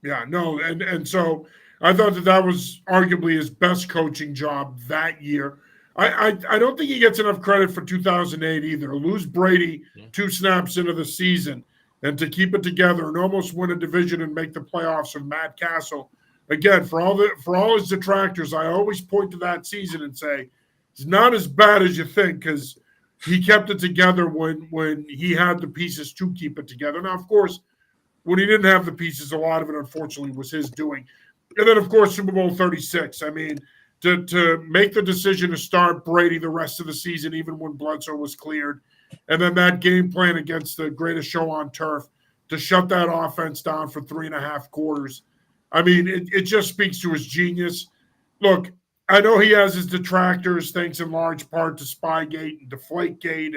yeah, no. And so I thought that was arguably his best coaching job that year. I don't think he gets enough credit for 2008 either. To lose Brady 2 snaps into the season and to keep it together and almost win a division and make the playoffs with Matt Castle. Again, for all his detractors, I always point to that season and say it's not as bad as you think because he kept it together when he had the pieces to keep it together. Now, of course, when he didn't have the pieces, a lot of it, unfortunately, was his doing. And then, of course, Super Bowl 36. I mean, to make the decision to start Brady the rest of the season, even when Bledsoe was cleared, and then that game plan against the greatest show on turf to shut that offense down for 3.5 quarters. I mean, it just speaks to his genius. Look, I know he has his detractors, thanks in large part to Spygate and Deflategate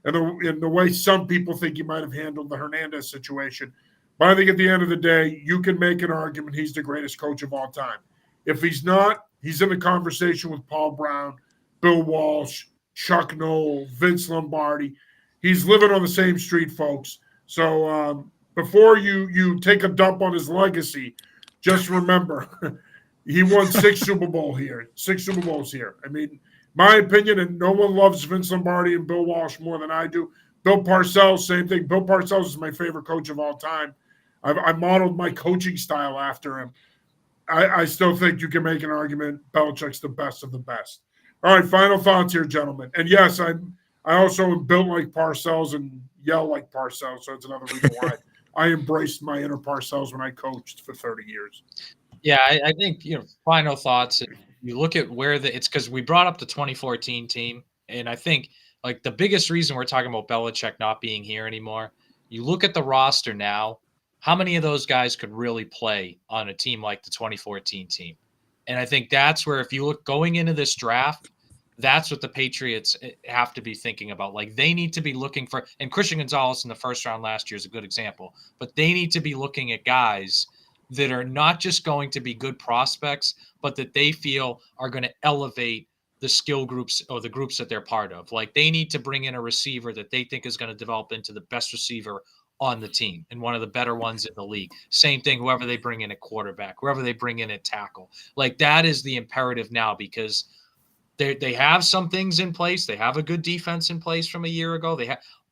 and the way some people think he might have handled the Hernandez situation. But I think at the end of the day, you can make an argument he's the greatest coach of all time. If he's not, he's in the conversation with Paul Brown, Bill Walsh, Chuck Noll, Vince Lombardi. He's living on the same street, folks. So before you take a dump on his legacy, just remember he won 6 Super Bowls here. I mean, my opinion, and no one loves Vince Lombardi and Bill Walsh more than I do. Bill Parcells, same thing. Bill Parcells is my favorite coach of all time. I modeled my coaching style after him. I still think you can make an argument Belichick's the best of the best. All right, final thoughts here, gentlemen. And yes, I also am built like Parcells and yell like Parcells, so it's another reason why I embraced my inner Parcells when I coached for 30 years. Yeah, I think, final thoughts. You look at where it's because we brought up the 2014 team, and I think like the biggest reason we're talking about Belichick not being here anymore, you look at the roster now, how many of those guys could really play on a team like the 2014 team? And I think that's where, if you look going into this draft, that's what the Patriots have to be thinking about. Like they need to be looking for, and Christian Gonzalez in the first round last year is a good example, but they need to be looking at guys that are not just going to be good prospects, but that they feel are going to elevate the skill groups or the groups that they're part of. Like they need to bring in a receiver that they think is going to develop into the best receiver on the team and one of the better ones in the league. Same thing, whoever they bring in at quarterback, whoever they bring in at tackle. Like that is the imperative now, because they have some things in place. They have a good defense in place from a year ago.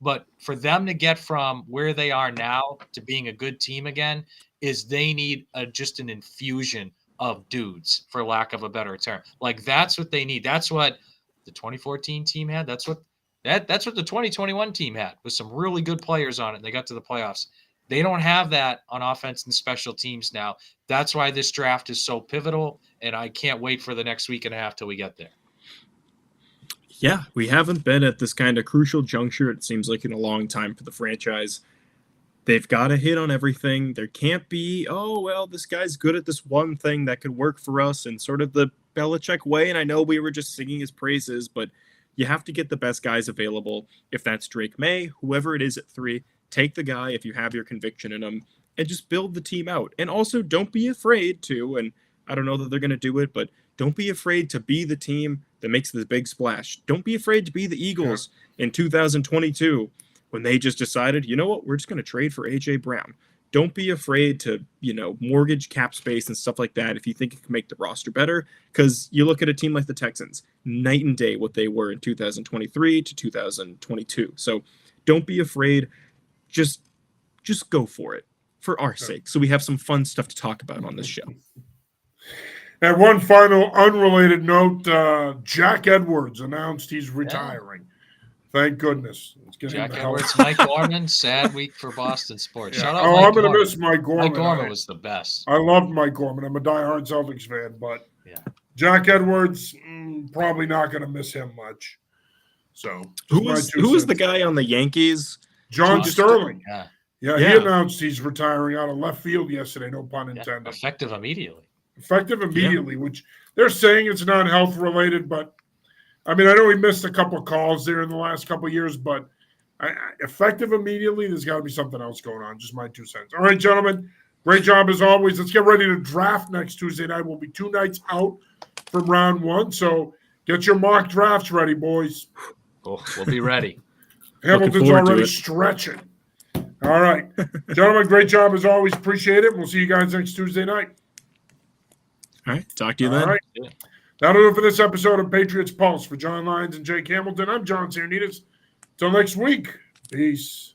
But for them to get from where they are now to being a good team again, is they need just an infusion of dudes, for lack of a better term. Like that's what they need. That's what the 2014 team had. That's what the 2021 team had, with some really good players on it. They got to the playoffs. They don't have that on offense and special teams now. That's why this draft is so pivotal, and I can't wait for the next week and a half till we get there. Yeah, we haven't been at this kind of crucial juncture, it seems like, in a long time for the franchise. They've got to hit on everything. There can't be, oh, well, this guy's good at this one thing that could work for us in sort of the Belichick way. And I know we were just singing his praises, but You have to get the best guys available. If that's Drake May, whoever it is at 3, take the guy if you have your conviction in him, and just build the team out. And also, don't be afraid to, and I don't know that they're going to do it, but don't be afraid to be the team that makes the big splash. Don't be afraid to be the Eagles in 2022 when they just decided, you know what, we're just going to trade for A.J. Brown. Don't be afraid to, mortgage cap space and stuff like that if you think it can make the roster better, because you look at a team like the Texans, night and day what they were in 2023 to 2022. So don't be afraid. Just go for it, for our sake, so we have some fun stuff to talk about on this show. And one final unrelated note, Jack Edwards announced he's retiring. Thank goodness. Jack Edwards, Mike Gorman, sad week for Boston sports. Shout out I'm going to miss Mike Gorman. Mike Gorman was the best. I loved Mike Gorman. I'm a diehard Celtics fan, but Jack Edwards, probably not going to miss him much. So who was the guy on the Yankees? John Sterling. Yeah, he announced he's retiring out of left field yesterday, no pun intended. Effective immediately, which they're saying it's not health related, but I mean, I know he missed a couple of calls there in the last couple of years, but effective immediately, there's got to be something else going on. Just my 2 cents. All right, gentlemen, great job as always. Let's get ready to draft next Tuesday night. We'll be 2 nights out from round 1, so get your mock drafts ready, boys. Oh, we'll be ready. Hamilton's already stretching. All right, gentlemen, great job as always. Appreciate it. We'll see you guys next Tuesday night. All right, talk to you then. All right. Yeah. That'll do it for this episode of Patriots Pulse. For John Lyons and Jake Hamilton, I'm John Sarianides. Until next week, peace.